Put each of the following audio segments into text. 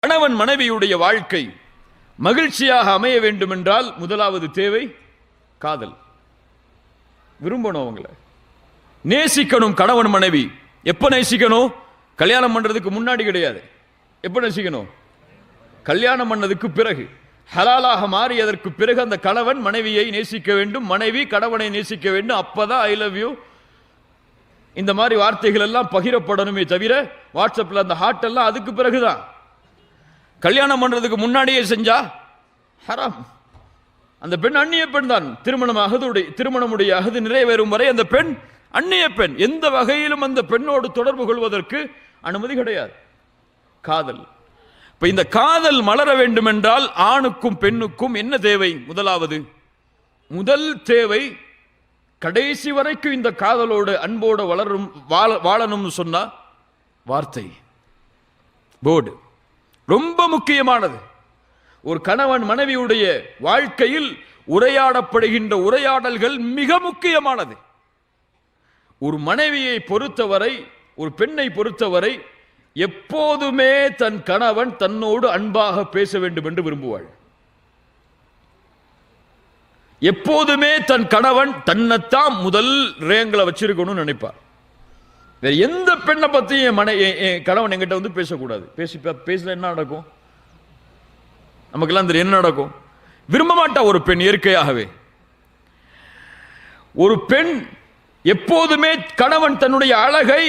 கணவன் மனைவியுடைய வாழ்க்கை மகிழ்ச்சியாக அமைய வேண்டும் என்றால் முதலாவது தேவை காதல். விரும்பணும், அவங்கள நேசிக்கணும். கணவன் மனைவி எப்ப நேசிக்கணும்? கல்யாணம் பண்றதுக்கு முன்னாடி கிடையாது. எப்ப நேசிக்கணும்? கல்யாணம் பண்ணதுக்கு பிறகு, ஹலாலாக மாறியதற்கு பிறகு அந்த கணவன் மனைவியை நேசிக்க வேண்டும், மனைவி கணவனை நேசிக்க வேண்டும். அப்பதான் ஐ லவ் யூ இந்த மாதிரி வார்த்தைகள் எல்லாம் பகிரப்படணுமே தவிர வாட்ஸ்அப்ல அந்த ஹார்ட் எல்லாம் அதுக்கு பிறகுதான். கல்யாணம் பண்றதுக்கு முன்னாடியே செஞ்சா ஹராம். அந்த பெண் அந்நிய பெண் தான். திருமணமுடைய அகது நிறைவேறும் வரை அந்த பெண் அந்நிய பெண். எந்த வகையிலும் அந்த பெண்ணோடு தொடர்பு கொள்வதற்கு அனுமதி கிடையாது. காதல். இப்ப இந்த காதல் மலர வேண்டும் என்றால் ஆணுக்கும் பெண்ணுக்கும் என்ன தேவை? முதல் தேவை, கடைசி வரைக்கும் இந்த காதலோடு அன்போடு வாழணும்னு சொன்னா வார்த்தை, போர்டு ரொம்ப முக்கியமானது. ஒரு கணவன் மனைவியுடைய வாழ்க்கையில் உரையாடப்படுகின்ற உரையாடல்கள் மிக முக்கியமானது. ஒரு மனைவியை பொறுத்தவரை, ஒரு பெண்ணை பொறுத்தவரை எப்போதுமே தன் கணவன் தன்னோடு அன்பாக பேச வேண்டும் என்று விரும்புவாள். எப்போதுமே தன் கணவன் தன்னைத்தான் முதல் ரேங்கில் வச்சிருக்கணும்னு நினைப்பார். வேற எந்த பெண்ணை பத்தியும் என் கணவன் என்கிட்ட வந்து பேசக்கூடாது. பேசல என்ன நடக்கும்? நமக்கெல்லாம் தெரியும் என்ன நடக்கும். விரும்ப மாட்டா ஒரு பெண் இயற்கையாகவே. ஒரு பெண் எப்போதுமே கணவன் தன்னுடைய அழகை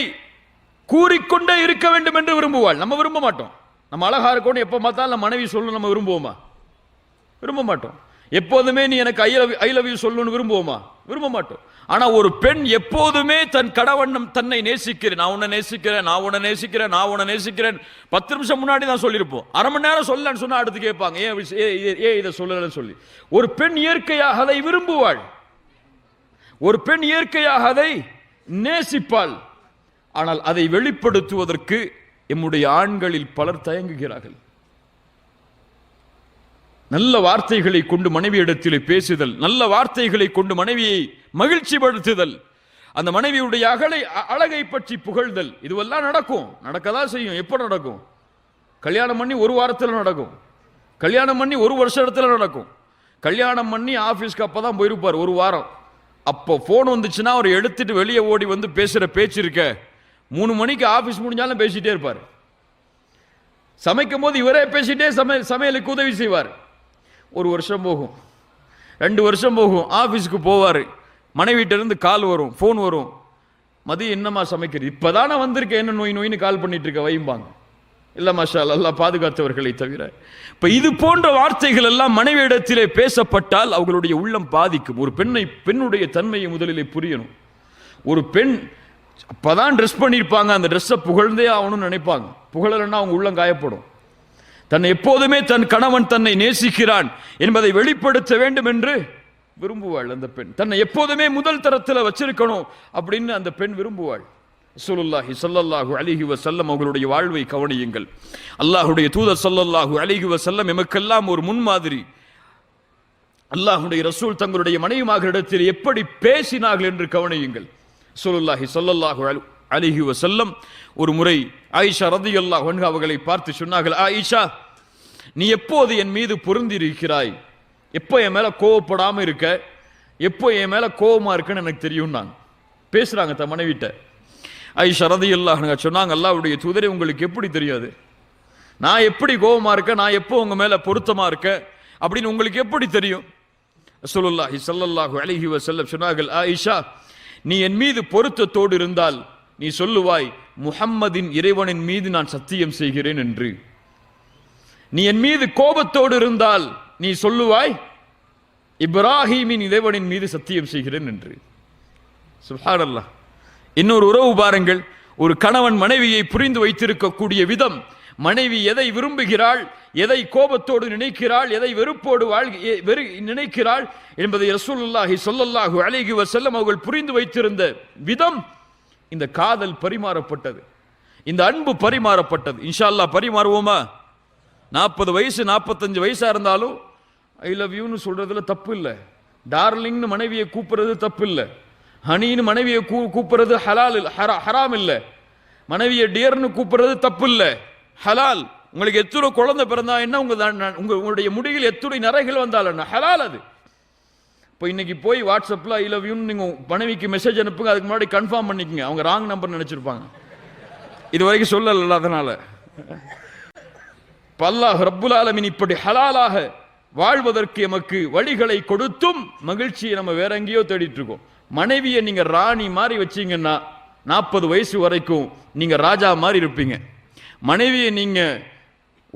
கூறிக்கொண்டே இருக்க வேண்டும் என்று விரும்புவாள். நம்ம விரும்ப மாட்டோம். நம்ம அழகா இருக்கணும் எப்ப பார்த்தாலும் நம்ம மனைவி சொல்லணும் நம்ம விரும்புவோமா? விரும்ப மாட்டோம். எப்போதுமே நீ எனக்கு ஐ லவ் யூ சொல்லணும்னு விரும்புவோமா? விரும்ப மாட்டோம். ஆனா ஒரு பெண் எப்போதுமே தன் கணவன் தன்னை நேசிக்கிறேன், நான் உன்னை நேசிக்கிறேன், நான் உன்னை நேசிக்கிறேன், நான் உன்னை நேசிக்கிறேன் 10 நிமிஷம் முன்னாடி தான் சொல்லியிருப்போம். அரை மணி நேரம் சொல்லலன்னு சொன்னா அடுத்து கேட்பாங்க ஏன் இதை சொல்லலன்னு சொல்லி. ஒரு பெண் இயற்கையாக அதை விரும்புவாள். ஒரு பெண் இயற்கையாக அதை நேசிப்பாள். ஆனால் அதை வெளிப்படுத்துவதற்கு எம்முடைய ஆண்களில் பலர் தயங்குகிறார்கள். நல்ல வார்த்தைகளை கொண்டு மனைவியிடத்தில் பேசுதல், நல்ல வார்த்தைகளை கொண்டு மனைவியை மகிழ்ச்சிப்படுத்துதல், அந்த மனைவியுடைய அழகை பற்றி புகழ்தல், இதுவெல்லாம் நடக்கும், நடக்கதான் செய்யும். எப்ப நடக்கும்? கல்யாணம் பண்ணி ஒரு வாரத்தில் நடக்கும். கல்யாணம் பண்ணி ஒரு வருஷத்துல நடக்கும். கல்யாணம் பண்ணி ஆபீஸ்க்கு அப்பதான் போயிருப்பார் ஒரு வாரம். அப்போ போன் வந்துச்சுன்னா அவர் எடுத்துட்டு வெளியே ஓடி வந்து பேசுற பேச்சு இருக்க 3 மணிக்கு ஆபீஸ் முடிஞ்சாலும் பேசிட்டே இருப்பார். சமைக்கும் போது இவரே பேசிட்டே சமையலுக்கு உதவி செய்வார். 1 வருஷம் போகும், 2 வருஷம் போகும். ஆபீஸ்க்கு போவார், மனைவிட்ட இருந்து கால் வரும், போன் வரும். மதியம் என்னமா சமைக்கிறது? இப்பதானே வந்திருக்க, என்ன நோயின்னு கால் பண்ணிட்டு இருக்க வைம்பாங்க. இல்ல மாஷா அல்லாஹ் பாதுகாத்தவர்களை தவிர. இப்ப இது போன்ற வார்த்தைகள் எல்லாம் மனைவியிடத்திலே பேசப்பட்டால் அவர்களுடைய உள்ளம் பாதிக்கும். ஒரு பெண்ணுடைய தன்மையை முதலிலே புரியணும். ஒரு பெண் அப்பதான் ட்ரெஸ் பண்ணியிருப்பாங்க, அந்த ட்ரெஸ்ஸை புகழ்ந்தே ஆகணும்னு நினைப்பாங்க. புகழலன்னா அவங்க உள்ளம் காயப்படும். தன்னை எப்போதுமே தன் கணவன் தன்னை நேசிக்கிறான் என்பதை வெளிப்படுத்த வேண்டும் என்று விரும்புவாள் அந்த பெண். தன்னை எப்போதுமே முதல் தரத்தில் வச்சிருக்கணும் அப்படின்னு அந்த பெண் விரும்புவாள். ரசூலுல்லாஹி ஸல்லல்லாஹு அலைஹி வஸல்லம் அவர்களுடைய வாழ்வை கவனியுங்கள். அல்லாஹ்வுடைய தூதர் ஸல்லல்லாஹு அலைஹி வஸல்லம் எமக்கெல்லாம் ஒரு முன்மாதிரி. அல்லாஹ்வுடைய ரசூல் தங்களுடைய மனைவிமார்களிடத்தில் எப்படி பேசினார்கள் என்று கவனியுங்கள். ரசூலுல்லாஹி ஸல்லல்லாஹு அலைஹி வஸல்லம் ஒரு முறை ஆயிஷா ரலியல்லாஹு அன்ஹா அவர்களை பார்த்து சொன்னார்கள், ஆயிஷா, நீ எப்போது என் மீது பொருந்திருக்கிறாய்? எப்போ என் மேல கோவப்படாம இருக்க? எப்போ என் மேல கோவமா இருக்குன்னு எனக்கு தெரியும். நான் பேசுறாங்க தன் மனைவிட்ட. ஆயிஷா ரலியல்லாஹு அன்ஹா சொன்னாங்க, அல்லாஹ்வுடைய தூதரே, உங்களுக்கு எப்படி தெரியாது? நான் எப்படி கோவமா இருக்கேன், நான் எப்போ உங்க மேல பொருத்தமா இருக்கேன் அப்படின்னு உங்களுக்கு எப்படி தெரியும்? ரசூலுல்லாஹி ஸல்லல்லாஹு அலைஹி வஸல்லம் சொன்னார்கள், ஆயிஷா, நீ என் மீது பொருத்தத்தோடு இருந்தால் நீ சொல்லுவாய், முஹம்மதின் இறைவனின் மீது நான் சத்தியம் செய்கிறேன் என்று. நீ என் மீது கோபத்தோடு இருந்தால் நீ சொல்லுவாய், இப்ராஹீமின் இறைவனின் மீது சத்தியம் செய்கிறேன் என்று. சுப்ஹானல்லாஹ். இன்னொரு உறவு பாருங்கள். ஒரு கணவன் மனைவியை புரிந்து வைத்திருக்கக்கூடிய விதம், மனைவி எதை விரும்புகிறாள், எதை கோபத்தோடு நினைக்கிறாள், எதை வெறுப்போடு நினைக்கிறாள் என்பதை ரசூலுல்லாஹி ஸல்லல்லாஹு அலைஹி வஸல்லம் அவர்கள் புரிந்து வைத்திருந்த விதம் இந்த காதல் பரிமாறப்பட்டது, இந்த அன்பு பரிமாறப்பட்டது. இன்ஷா அல்லாஹ் பரிமாறுவோமா? 40 வயசு 45 வயசா இருந்தாலும் ஐ லவ் யூன்னு சொல்றதுல தப்பு இல்லை. டார்லிங்னு மனைவியை கூப்பிடுறது தப்பு இல்லை. ஹனின்னு மனைவியை கூப்பிடுறது ஹராம் இல்லை. மனைவியை டியர்னு கூப்பிடுறது தப்பு இல்லை, ஹலால். உங்களுக்கு எத்தனை குழந்தை பிறந்தா என்ன, உங்களுடைய முடியில் எத்தனை நரைகள் வந்தால் என்ன, ஹலால் அது. இப்போ இன்னைக்கு போய் வாட்ஸ்அப்பில் ஐ லவ் யூன்னு நீங்கள் மனைவிக்கு மெசேஜ் அனுப்புங்க, அதுக்கு முன்னாடி கன்ஃபார்ம் பண்ணிக்கங்க, அவங்க ராங் நம்பர் நினச்சிருப்பாங்க, இது வரைக்கும் சொல்லல. அதனால அல்லாஹ் ரப்புல் ஆலமீன் இப்படி ஹலாலாக வாழ்வதற்கு எமக்கு வழிகளை கொடுத்தும் மகிழ்ச்சியை நம்ம வேற எங்கேயோ தேடிட்டு இருக்கோம். மனைவியை நீங்க ராணி மாதிரி வச்சீங்கன்னா 40 வயசு வரைக்கும் நீங்க ராஜா மாதிரி இருப்பீங்க. மனைவியை நீங்க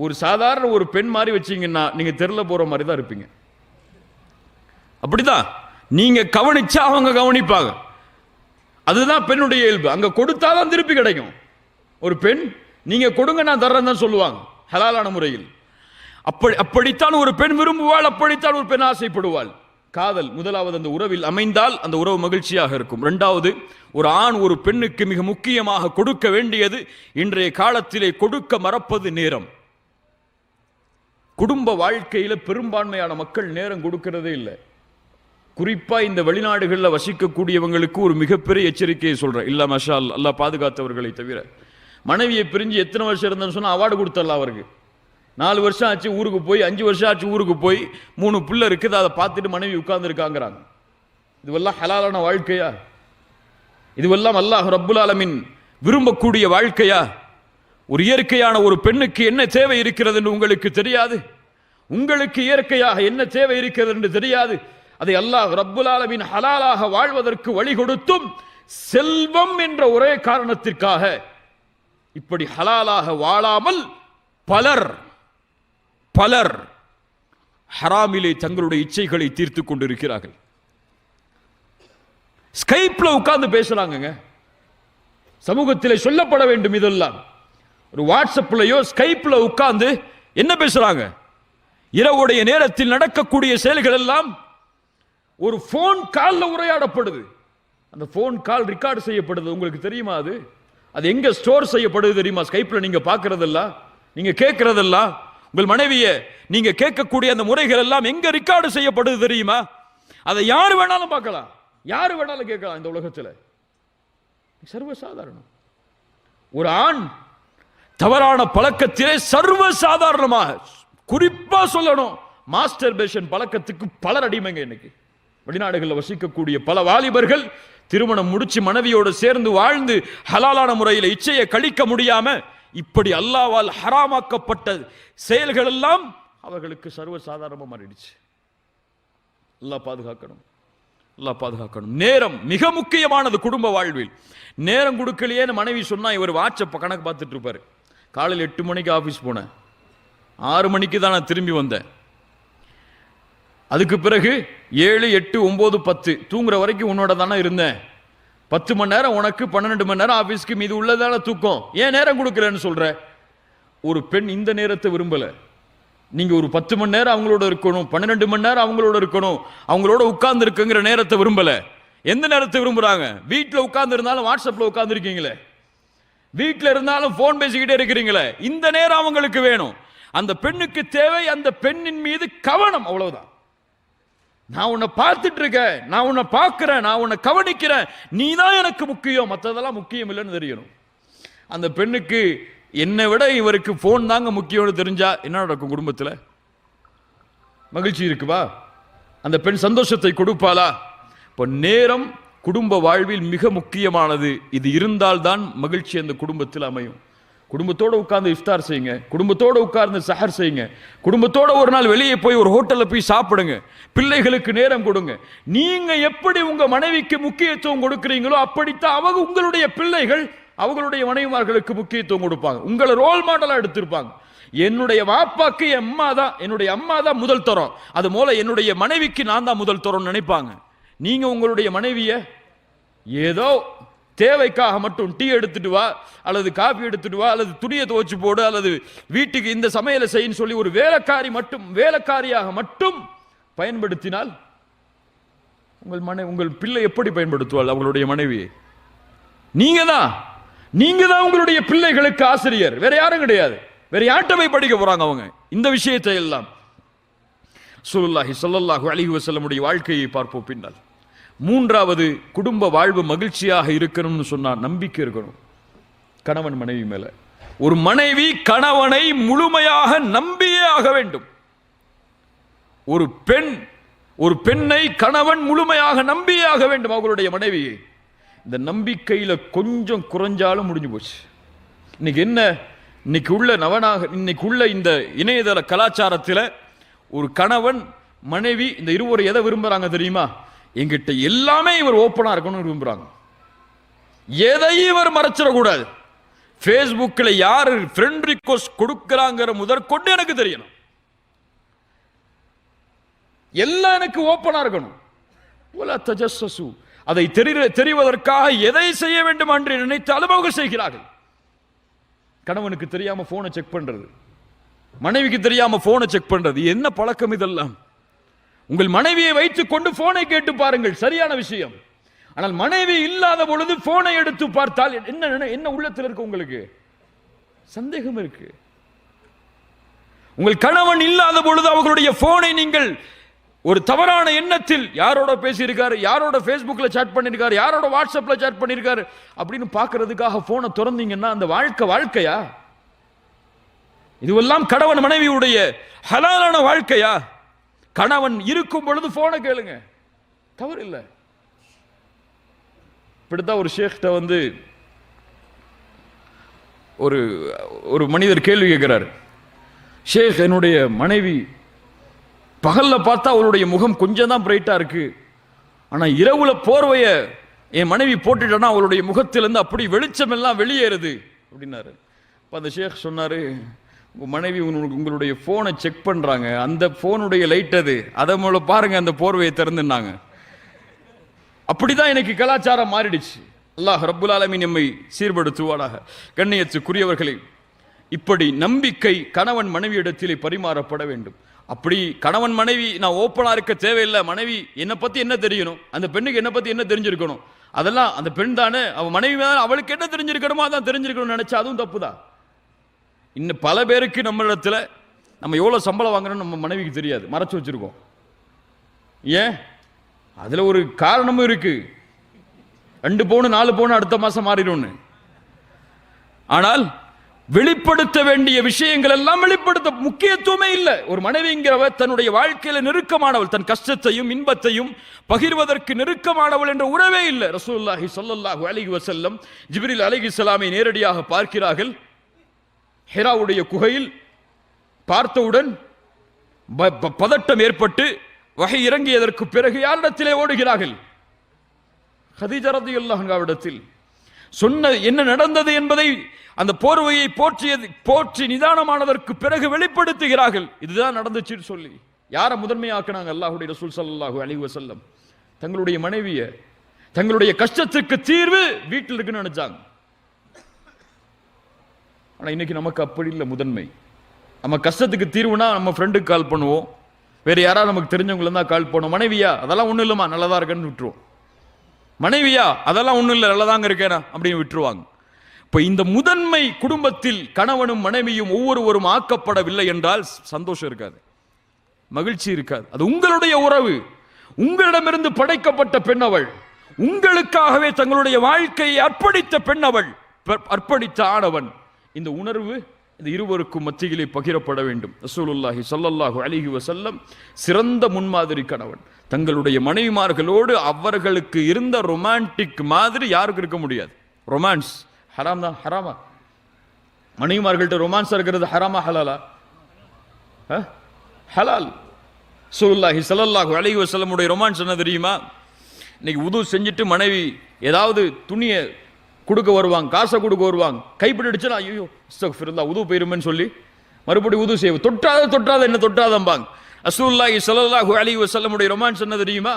ஒரு சாதாரண ஒரு பெண் மாதிரி வச்சீங்கன்னா நீங்க தெருல போற மாதிரி தான் இருப்பீங்க. அப்படிதான் நீங்க கவனிச்சா அவங்க கவனிப்பாங்க. அதுதான் பெண்ணுடைய இயல்பு. அங்க கொடுத்தாதான் திருப்பி கிடைக்கும். ஒரு பெண் நீங்க கொடுங்க நான் தர்றேன் தான் சொல்லுவாங்க ஹலாலான முறையில். அப்படித்தான் ஒரு பெண் விரும்புவாள், அப்படித்தான் ஒரு பெண் ஆசைப்படுவாள். காதல் முதலாவது அந்த உறவில் அமைந்தால் அந்த உறவு மகிழ்ச்சியாக இருக்கும். இரண்டாவது, ஒரு ஆண் ஒரு பெண்ணுக்கு மிக முக்கியமாக கொடுக்க வேண்டியது இன்றைய காலத்திலே கொடுக்க மறப்பது நேரம். குடும்ப வாழ்க்கையில பெரும்பான்மையான மக்கள் நேரம் கொடுக்கிறதே இல்லை. குறிப்பா இந்த வெளிநாடுகளில் வசிக்கக்கூடியவங்களுக்கு ஒரு மிகப்பெரிய எச்சரிக்கையை சொல்றேன். இல்ல மஷா அல்லாஹ் பாதுகாத்தவர்களை தவிர, மனைவியை பிரிஞ்சு எத்தனை வருஷம் இருந்தேன்னு சொன்னா அவார்டு கொடுத்தரலாம். அவருக்கு 4 வருஷம் ஆச்சு ஊருக்கு போய், 5 வருஷம் ஆச்சு ஊருக்கு போய், 3 பிள்ளை இருக்குது, அதை பார்த்துட்டு மனைவி உட்கார்ந்து இருக்காங்கிறாங்க. இதுவெல்லாம் ஹலாலான வாழ்க்கையா? இதுவெல்லாம் அல்லாஹ் ரப்புல் ஆலமீன் விரும்பக்கூடிய வாழ்க்கையா? ஒரு இயற்கையான ஒரு பெண்ணுக்கு என்ன தேவை இருக்கிறது என்று உங்களுக்கு தெரியாது. உங்களுக்கு இயற்கையாக என்ன தேவை இருக்கிறது என்று தெரியாது. அதை அல்லாஹ் ரப்புல் ஆலமீன் ஹலாலாக வாழ்வதற்கு வழி கொடுத்தும் செல்வம் என்ற ஒரே காரணத்திற்காக இப்படி ஹலாலாக வாழாமல் பலர் ஹராமிலே தங்களுடைய இச்சைகளை தீர்த்து கொண்டிருக்கிறார்கள். ஸ்கைப்ல உட்கார்ந்து பேசுறாங்க. சமூகத்திலே சொல்லப்பட வேண்டும் இதெல்லாம். ஒரு வாட்ஸ்அப்லயோ ஸ்கைப்ல உட்கார்ந்து என்ன பேசுறாங்க? இரவுடைய நேரத்தில் நடக்கக்கூடிய செயல்கள் எல்லாம் ஒரு போன் கால்ல உரையாடப்படுது. அந்த போன் கால் ரெக்கார்டு செய்யப்படுது. உங்களுக்கு தெரியுமா? அது எங்க ஸ்டோர் செய்யப்படுது தெரியுமா? ஸ்கைப்ல நீங்க பார்க்கறதெல்லாம், நீங்க கேட்கறதெல்லாம், உங்கள் மனைவியை நீங்க கேட்கக்கூடிய அந்த முறைகள் எல்லாம் எங்க ரெக்கார்டு செய்யப்படுது தெரியுமா? அதை யாரு வேணாலும் பார்க்கலாம், யாரு வேணாலும் கேட்கலாம். இந்த உலகத்தில் சர்வசாதாரணம். ஒரு ஆண் தவறான பழக்கத்திலே சர்வசாதாரணமாக, குறிப்பா சொல்லணும், மாஸ்டர்பேஷன் பழக்கத்துக்கு பலர் அடிமைங்க. இன்னைக்கு வெளிநாடுகளில் வசிக்கக்கூடிய பல வாலிபர்கள் திருமணம் முடிச்சு மனைவியோடு சேர்ந்து வாழ்ந்து ஹலாலான முறையில் இச்சையை கழிக்க முடியாம இப்படி அல்லாஹ்வால் ஹராமாக்கப்பட்ட செயல்கள் எல்லாம் அவர்களுக்கு சர்வசாதாரணமாக மாறிடுச்சு. அல்லாஹ் பாதுகாக்கணும், அல்லாஹ் பாதுகாக்கணும். நேரம் மிக முக்கியமானது குடும்ப வாழ்வில். நேரம் கொடுக்கலையேன்னு மனைவி சொன்னா இவர் வாட்ஸ்அப் கணக்கு பார்த்துட்டு இருப்பாரு. காலையில் 8 மணிக்கு ஆஃபீஸ் போனேன், 6 மணிக்கு தான் நான் திரும்பி வந்தேன். அதுக்கு பிறகு 7, 8, 9, 10 தூங்குற வரைக்கும் உன்னோட தானே இருந்தேன். 10 மணி நேரம் உனக்கு, 12 மணி நேரம் ஆபீஸ்க்கு, மீது உள்ளதான தூக்கம். ஏன் நேரம் கொடுக்கலன்னு சொல்ற? ஒரு பெண் இந்த நேரத்தை விரும்பல. நீங்க ஒரு 10 மணி நேரம் அவங்களோட இருக்கணும், 12 மணி நேரம் அவங்களோட இருக்கணும், அவங்களோட உட்கார்ந்து இருக்குங்கிற நேரத்தை விரும்பல. எந்த நேரத்தை விரும்புறாங்க? வீட்டில் உட்கார்ந்து இருந்தாலும் வாட்ஸ்அப்ல உட்கார்ந்து இருக்கீங்களே, வீட்டில் இருந்தாலும் போன் பேசிக்கிட்டே இருக்கிறீங்களே, இந்த நேரம் அவங்களுக்கு வேணும். அந்த பெண்ணுக்கு தேவை அந்த பெண்ணின் மீது கவனம், அவ்வளவுதான். நான் உன்னை பார்த்துட்டு இருக்கேன், நான் உன்னை பார்க்கிறேன், நான் உன்னை கவனிக்கிறேன், நீ தான் எனக்கு முக்கியம், மற்றதெல்லாம் முக்கியம் இல்லைன்னு தெரியணும். அந்த பெண்ணுக்கு என்னை விட இவருக்கு போன் தாங்க முக்கியம்னு தெரிஞ்சா என்ன நடக்கும்? குடும்பத்தில் மகிழ்ச்சி இருக்குவா? அந்த பெண் சந்தோஷத்தை கொடுப்பாளா? இப்போ நேரம் குடும்ப வாழ்வில் மிக முக்கியமானது. இது இருந்தால்தான் மகிழ்ச்சி அந்த குடும்பத்தில் அமையும். குடும்பத்தோடு உட்கார்ந்து இஃப்தார் செய்யுங்க, குடும்பத்தோடு உட்கார்ந்து சஹர் செய்யுங்க, குடும்பத்தோடு ஒரு நாள் வெளியே போய் ஒரு ஹோட்டலில் போய் சாப்பிடுங்க, பிள்ளைகளுக்கு நேரம் கொடுங்க. நீங்க எப்படி உங்க மனைவிக்கு முக்கியத்துவம் கொடுக்கிறீங்களோ அப்படித்தான் அவங்க உங்களுடைய பிள்ளைகள் அவங்களுடைய மனைவிமார்களுக்கு முக்கியத்துவம் கொடுப்பாங்க. உங்களை ரோல் மாடலா எடுத்திருப்பாங்க. என்னுடைய வாப்பாக்கு என்னுடைய அம்மா தான் முதல் தரம், அது போல என்னுடைய மனைவிக்கு நான் தான் முதல் தரம் நினைப்பாங்க. நீங்க உங்களுடைய மனைவிய ஏதோ தேவைக்காக மட்டும் டீ எடுத்துட்டு வா, அல்லது காபி எடுத்துட்டு வா, அல்லது துணியை துவைச்சு போடு, அல்லது வீட்டுக்கு இந்த சமையலை செய்யன்னு சொல்லி ஒரு வேலைக்காரியாக மட்டும் பயன்படுத்தினால் உங்கள் பிள்ளை எப்படி பயன்படுத்துவாள் அவங்களுடைய மனைவியை? நீங்க தான் உங்களுடைய பிள்ளைகளுக்கு ஆசிரியர், வேற யாரும் கிடையாது. வேற யார்கிட்ட போய் படிக்க போறாங்க அவங்க இந்த விஷயத்தை எல்லாம்? ரசூலுல்லாஹி ஸல்லல்லாஹு அலைஹி வஸல்லமுடைய வாழ்க்கையை பார்ப்போம் பின்னால். மூன்றாவது, குடும்ப வாழ்வு மகிழ்ச்சியாக இருக்கணும்னு சொன்னா நம்பிக்கை இருக்கணும் கணவன் மனைவி மேல. ஒரு மனைவி கணவனை முழுமையாக நம்பியே ஆக வேண்டும். ஒரு பெண்ணை கணவன் முழுமையாக நம்பியே ஆக வேண்டும் அவர்களுடைய மனைவியை. இந்த நம்பிக்கையில கொஞ்சம் குறைஞ்சாலும் முடிஞ்சு போச்சு. இன்னைக்கு உள்ள இந்த இணையதள கலாச்சாரத்தில் ஒரு கணவன் மனைவி இந்த இருவரை எதை விரும்புறாங்க தெரியுமா? எங்கிட்ட எல்லாமே இவர் ஓப்பனா இருக்கணும்னு விரும்புறாங்க. எதையும் இவர் மறைச்சிடக்கூடாது. ஃபேஸ்புக்கில் யார் ஃப்ரெண்ட் ரிக்வெஸ்ட் கொடுக்கிறாங்கிற முதற்கொண்டு எனக்கு தெரியணும். எல்லாம் எனக்கு ஓப்பனா இருக்கணும். அதை தெரிவதற்காக எதை செய்ய வேண்டும் என்று நினைத்தாலும் அவங்க செய்கிறார்கள். கணவனுக்கு தெரியாம போனை செக் பண்றது, மனைவிக்கு தெரியாம போனை செக் பண்றது, என்ன பழக்கம் இதெல்லாம்? உங்கள் மனைவியை வைத்துக் கொண்டு போனை கேட்டு பாருங்கள், சரியான விஷயம். ஆனால் மனைவி இல்லாத பொழுது போனை எடுத்து பார்த்தால் என்ன உள்ளத்தில் இருக்கு? உங்களுக்கு சந்தேகம் இருக்கு. உங்கள் கணவன் இல்லாத பொழுது அவர்களுடைய போனை நீங்கள் ஒரு தவறான எண்ணத்தில் யாரோட பேசியிருக்காரு, யாரோட ஃபேஸ்புக்ல சாட் பண்ணிருக்காரு, யாரோட வாட்ஸ்அப்ல சாட் பண்ணிருக்காரு அப்படின்னு பார்க்கிறதுக்காக போனை திறந்தீங்கன்னா அந்த வாழ்க்கையா? இதுவெல்லாம் கணவன் மனைவியுடைய ஹலாலான வாழ்க்கையா? கணவன் இருக்கும் பொழுது போனை கேளுங்க, தவறு இல்லை. இப்படித்தான் ஒரு ஷேக்ட்ட வந்து ஒரு மனிதர் கேள்வி கேட்கிறார். ஷேக், என்னுடைய மனைவி பகல்ல பார்த்தா அவளுடைய முகம் கொஞ்சம் தான் பிரைட்டா இருக்கு, ஆனா இரவுல போர்வைய என் மனைவி போட்டுட்டா அவளுடைய முகத்திலிருந்து அப்படி வெளிச்சம் எல்லாம் வெளியேறுது அப்படின்னாரு. அந்த ஷேக் சொன்னாரு, உங்க மனைவி உங்களுடைய போனை செக் பண்றாங்க, அந்த போனுடைய லைட் அதை மூல பாருங்க, அந்த போர்வையை திறந்துனாங்க. அப்படிதான் எனக்கு கலாச்சாரம் மாறிடுச்சு. அல்லாஹ் ரப்புல் ஆலமீன் நம்மை சீர்படுத்துவானாக. கண்ணியத்துக்குரியவர்களே, இப்படி நம்பிக்கை கணவன் மனைவி இடத்திலே பரிமாறப்பட வேண்டும். அப்படி கணவன் மனைவி நான் ஓப்பனா இருக்க தேவையில்லை, மனைவி என்னை பத்தி என்ன தெரியணும், அந்த பெண்ணுக்கு என்ன பத்தி என்ன தெரிஞ்சிருக்கணும், அதெல்லாம் அந்த பெண் தானே, அவன் மனைவி தானே, அவளுக்கு என்ன தெரிஞ்சிருக்கணுமோ அதான் தெரிஞ்சிருக்கணும்னு நினைச்சா அதுவும் தப்புதான். இன்னும் பல பேருக்கு நம்ம இடத்துல நம்ம எவ்வளவு சம்பளம் வாங்குறோம்னு நம்ம மனைவிக்கு தெரியாது, மறைச்சு வச்சிருக்கோம். ஏன்? அதுல ஒரு காரணமும் இருக்கு. 2 பவுன் 4 பவுன் அடுத்த மாசம் மாறிடும். ஆனால் வெளிப்படுத்த வேண்டிய விஷயங்கள் எல்லாம் வெளிப்படுத்த முக்கியத்துவமே இல்லை. ஒரு மனைவிங்கிறவர் தன்னுடைய வாழ்க்கையில நெருக்கமானவள், தன் கஷ்டத்தையும் இன்பத்தையும் பகிர்வதற்கு நெருக்கமானவள் என்ற உறவே இல்லை. ரசூலுல்லாஹி ஸல்லல்லாஹு அலைஹி வஸல்லம் ஜிப்ரீல் அலைஹிஸ்ஸலாமை நேரடியாக பார்க்கிறார்கள். ஹிராவுடைய குகையில் பார்த்தவுடன் பதட்டம் ஏற்பட்டு வகை இறங்கியதற்கு பிறகு யாரிடத்திலே ஓடுகிறார்கள்? கதீஜா ரலியல்லாஹு அன்ஹாவிடத்தில். சொன்ன என்ன நடந்தது என்பதை அந்த போர்வையை போற்றி நிதானமானதற்கு பிறகு வெளிப்படுத்துகிறார்கள். இதுதான் நடந்துச்சுன்னு சொல்லி யாரை முதன்மையாக்குனாங்க? அல்லாஹ்வுடைய ரசூல் ஸல்லல்லாஹு அலைஹி வஸல்லம் தங்களுடைய மனைவிய, தங்களுடைய கஷ்டத்துக்கு தீர்வு வீட்டில் இருக்குன்னு நினைச்சாங்க. ஆனா இன்னைக்கு நமக்கு அப்படி இல்லை. முதன்மை நம்ம கஷ்டத்துக்கு தீர்வுனா நம்ம ஃப்ரெண்டுக்கு கால் பண்ணுவோம், வேற யாராவது நமக்கு தெரிஞ்சவங்கள தான் கால் பண்ணுவோம். மனைவியா அதெல்லாம் ஒண்ணும் இல்லைம்மா நல்லதா இருக்கேன்னு விட்டுருவோம். மனைவியா அதெல்லாம் ஒண்ணும் இல்லை நல்லதாங்க இருக்கேனா அப்படின்னு விட்டுருவாங்க. இப்ப இந்த முதன்மை குடும்பத்தில் கணவனும் மனைவியும் ஒவ்வொருவரும் ஆக்கப்படவில்லை என்றால் சந்தோஷம் இருக்காது, மகிழ்ச்சி இருக்காது. அது உங்களுடைய உறவு, உங்களிடமிருந்து படைக்கப்பட்ட பெண் அவள், உங்களுக்காகவே தங்களுடைய வாழ்க்கையை அர்ப்பணித்த பெண் அவள், அர்ப்பணித்த ஆணவன். இந்த உணர்வு இந்த இருவருக்கும் மத்தியிலே பகிரப்பட வேண்டும். ரசூலுல்லாஹி ஸல்லல்லாஹு அலைஹி வஸல்லம் சிறந்த முன்மாதிரி கணவன். தங்களுடைய மனைவிமார்களோடு அவர்களுக்கு இருந்த ரொமான்டிக் மாதிரி யாருக்கு இருக்க முடியாது. ரொமான்ஸ் ஹராம் தான். ஹராமா? மனைவிமார்கள்ட்ட ரொமான்ஸ் இருக்கிறது ஹராமா ஹலாலா? ஹலால். ரசூலுல்லாஹி ஸல்லல்லாஹு அலைஹி வஸல்லம் உடைய ரொமான்ஸ் என்ன தெரியுமா? இன்னைக்கு உது செஞ்சுட்டு மனைவி ஏதாவது துணியை கொடுக்க வருவாங்க, காசை கொடுக்க வருவாங்க, கைப்பிடிச்சுன்னா ஐயோ அஸ்தக்ஃபிருல்லாஹ் உது போயிருமேன்னு சொல்லி மறுபடியும் உது செய்வோம். தொட்டாத என்ன தொட்டாதம்பாங்க. ரசூலுல்லாஹி ஸல்லல்லாஹு அலைஹி வஸல்லம் உடைய ரொமான்ஸ் என்ன தெரியுமா?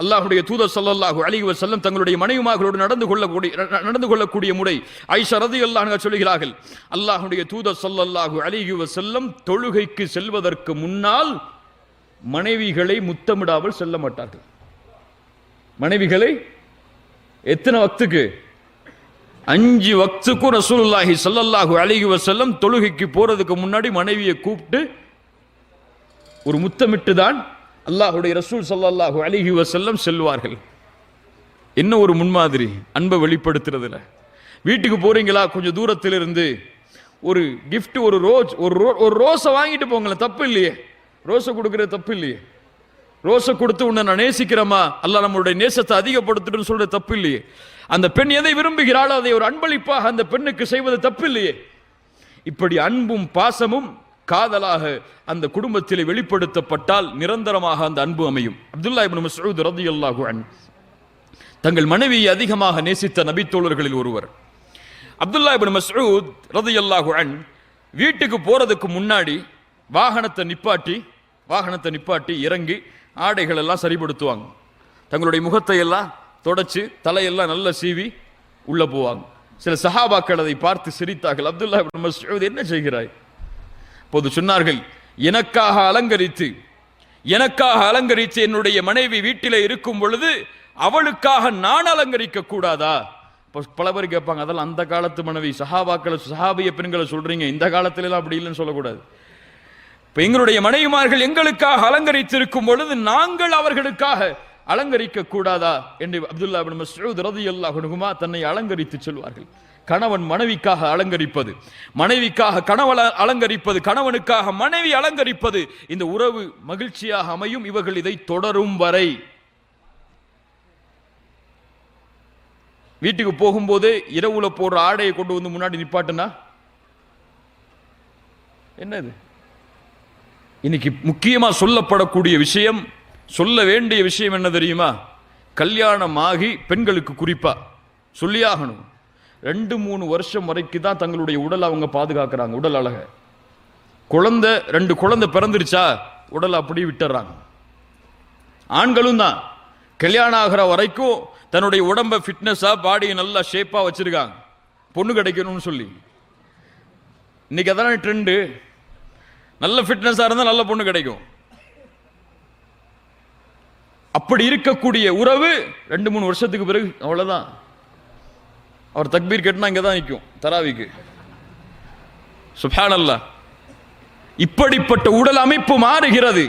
அல்லாஹ்வுடைய தூதர் ஸல்லல்லாஹு அலைஹி வஸல்லம் தங்களுடைய மனைவிமார்களோடு நடந்து கொள்ளக்கூடிய முறை ஆயிஷா ரலியல்லாஹு அன்ஹா சொல்கிறார்கள், அல்லாஹ்வுடைய தூதர் ஸல்லல்லாஹு அலைஹி வஸல்லம் தொழுகைக்கு செல்வதற்கு முன்னால் மனைவிகளை முத்தமிடாமல் செல்ல மாட்டார்கள். மனைவிகளை எத்தனை வக்துக்கு? 5 வக்துக்கும் ரசூலுல்லாஹி ஸல்லல்லாஹு அலைஹி வஸல்லம் தொழுகைக்கு போறதுக்கு முன்னாடி மனைவியை கூப்பிட்டு ஒரு முத்தமிட்டு தான் அல்லாஹ்வுடைய ரசூல் ஸல்லல்லாஹு அலைஹி வஸல்லம் செல்வார்கள். என்ன ஒரு முன்மாதிரி! அன்பை வெளிப்படுத்துறதுல. வீட்டுக்கு போறீங்களா, கொஞ்சம் தூரத்தில் இருந்து ஒரு கிஃப்ட், ஒரு ரோஸை வாங்கிட்டு போங்களேன், தப்பு இல்லையே. ரோஸை கொடுக்கறது தப்பு இல்லையே. ரோஸை கொடுத்து உன்னை நான் நேசிக்கிறேமா, அல்லாஹ் நம்மளுடைய நேசத்தை அதிகப்படுத்துன்னு சொல்றது தப்பு இல்லையே. அந்த பெண் எதை விரும்புகிறாளோ அதை ஒரு அன்பளிப்பாக அந்த பெண்ணுக்கு செய்வது தப்பு இல்லையே. இப்படி அன்பும் பாசமும் காதலாக அந்த குடும்பத்தில் வெளிப்படுத்தப்பட்டால் நிரந்தரமாக அந்த அன்பு அமையும். அப்துல்லா இப்னு மஸ்ஊத் ரலியல்லாஹு அன்ஹு தங்கள் மனைவியை அதிகமாக நேசித்த நபித்தோழர்களில் ஒருவர். அப்துல்லா இப்னு மஸ்ஊத் ரலியல்லாஹு அன்ஹு வீட்டுக்கு போறதுக்கு முன்னாடி வாகனத்தை நிப்பாட்டி இறங்கி ஆடைகள் எல்லாம் சரிபடுத்துவாங்க. தங்களுடைய முகத்தை எல்லாம் தொடச்சு தலையெல்லாம் நல்ல சீவி உள்ள போவாங்க. சில சஹாபாக்கள் அதை பார்த்து சிரித்தார்கள். அப்துல்லா இப்னு மஸ்ஊத், என்ன செய்கிறாய்? போது சொன்னார்கள், எனக்காக அலங்கரித்து என்னுடைய மனைவி வீட்டிலே இருக்கும் பொழுது அவளுக்காக நான் அலங்கரிக்க கூடாதா? பல பேர் கேட்பாங்க, அதெல்லாம் அந்த காலத்து மனைவி, சஹாபிய பெண்களை சொல்றீங்க, இந்த காலத்துல எல்லாம் அப்படி இல்லைன்னு சொல்லக்கூடாது. இப்ப எங்களுடைய மனைவிமார்கள் எங்களுக்காக அலங்கரித்திருக்கும் பொழுது நாங்கள் அவர்களுக்காக அலங்கரிக்க கூடாதா என்று அப்துல்லா இப்னு மஸ்ஊத் ரலியல்லாஹு அன்ஹுமா தன்னை அலங்கரித்து சொல்வார்கள். கணவன் மனைவிக்காக அலங்கரிப்பது, மனைவிக்காக கணவன் அலங்கரிப்பது, கணவனுக்காக மனைவி அலங்கரிப்பது, இந்த உறவு மகிழ்ச்சியாக அமையும். இவர்கள் இதை தொடரும் வரை. வீட்டுக்கு போகும்போது இரவுல போடுற ஆடையை கொண்டு வந்து முன்னாடி நிப்பாட்டுனா என்னது? இன்னைக்கு முக்கியமா சொல்லப்படக்கூடிய விஷயம், சொல்ல வேண்டிய விஷயம் என்ன தெரியுமா? கல்யாணமாகி பெண்களுக்கு குறிப்பா சொல்லியாகணும், 2-3 வருஷம் வரைக்கும் தான் தங்களுடைய உடல் அவங்க பாதுகாக்கிறாங்க. உடல் அழக 2 குழந்தை பிறந்துருச்சா உடல் அப்படியே விட்டுறாங்க. ஆண்களும் தான் கல்யாணம் ஆகிற வரைக்கும் தன்னுடைய உடம்பை ஃபிட்னஸா, பாடியை நல்லா ஷேப்பா வச்சிருக்காங்க, பொண்ணு கிடைக்கணும்னு சொல்லி. இன்னைக்கு அதான ட்ரெண்டு. நல்ல ஃபிட்னஸா இருந்தா நல்ல பொண்ணு கிடைக்கும். அப்படி இருக்கக்கூடிய உறவு 2-3 வருஷத்துக்கு பிறகு அவ்வளவுதான். அவர் தக்பீர் கேட்டா இங்கதான் நிற்கும் தராவிக்கு. சுப்ஹானல்லாஹ். இப்படிப்பட்ட உடல் அமைப்பு மாறுகிறது.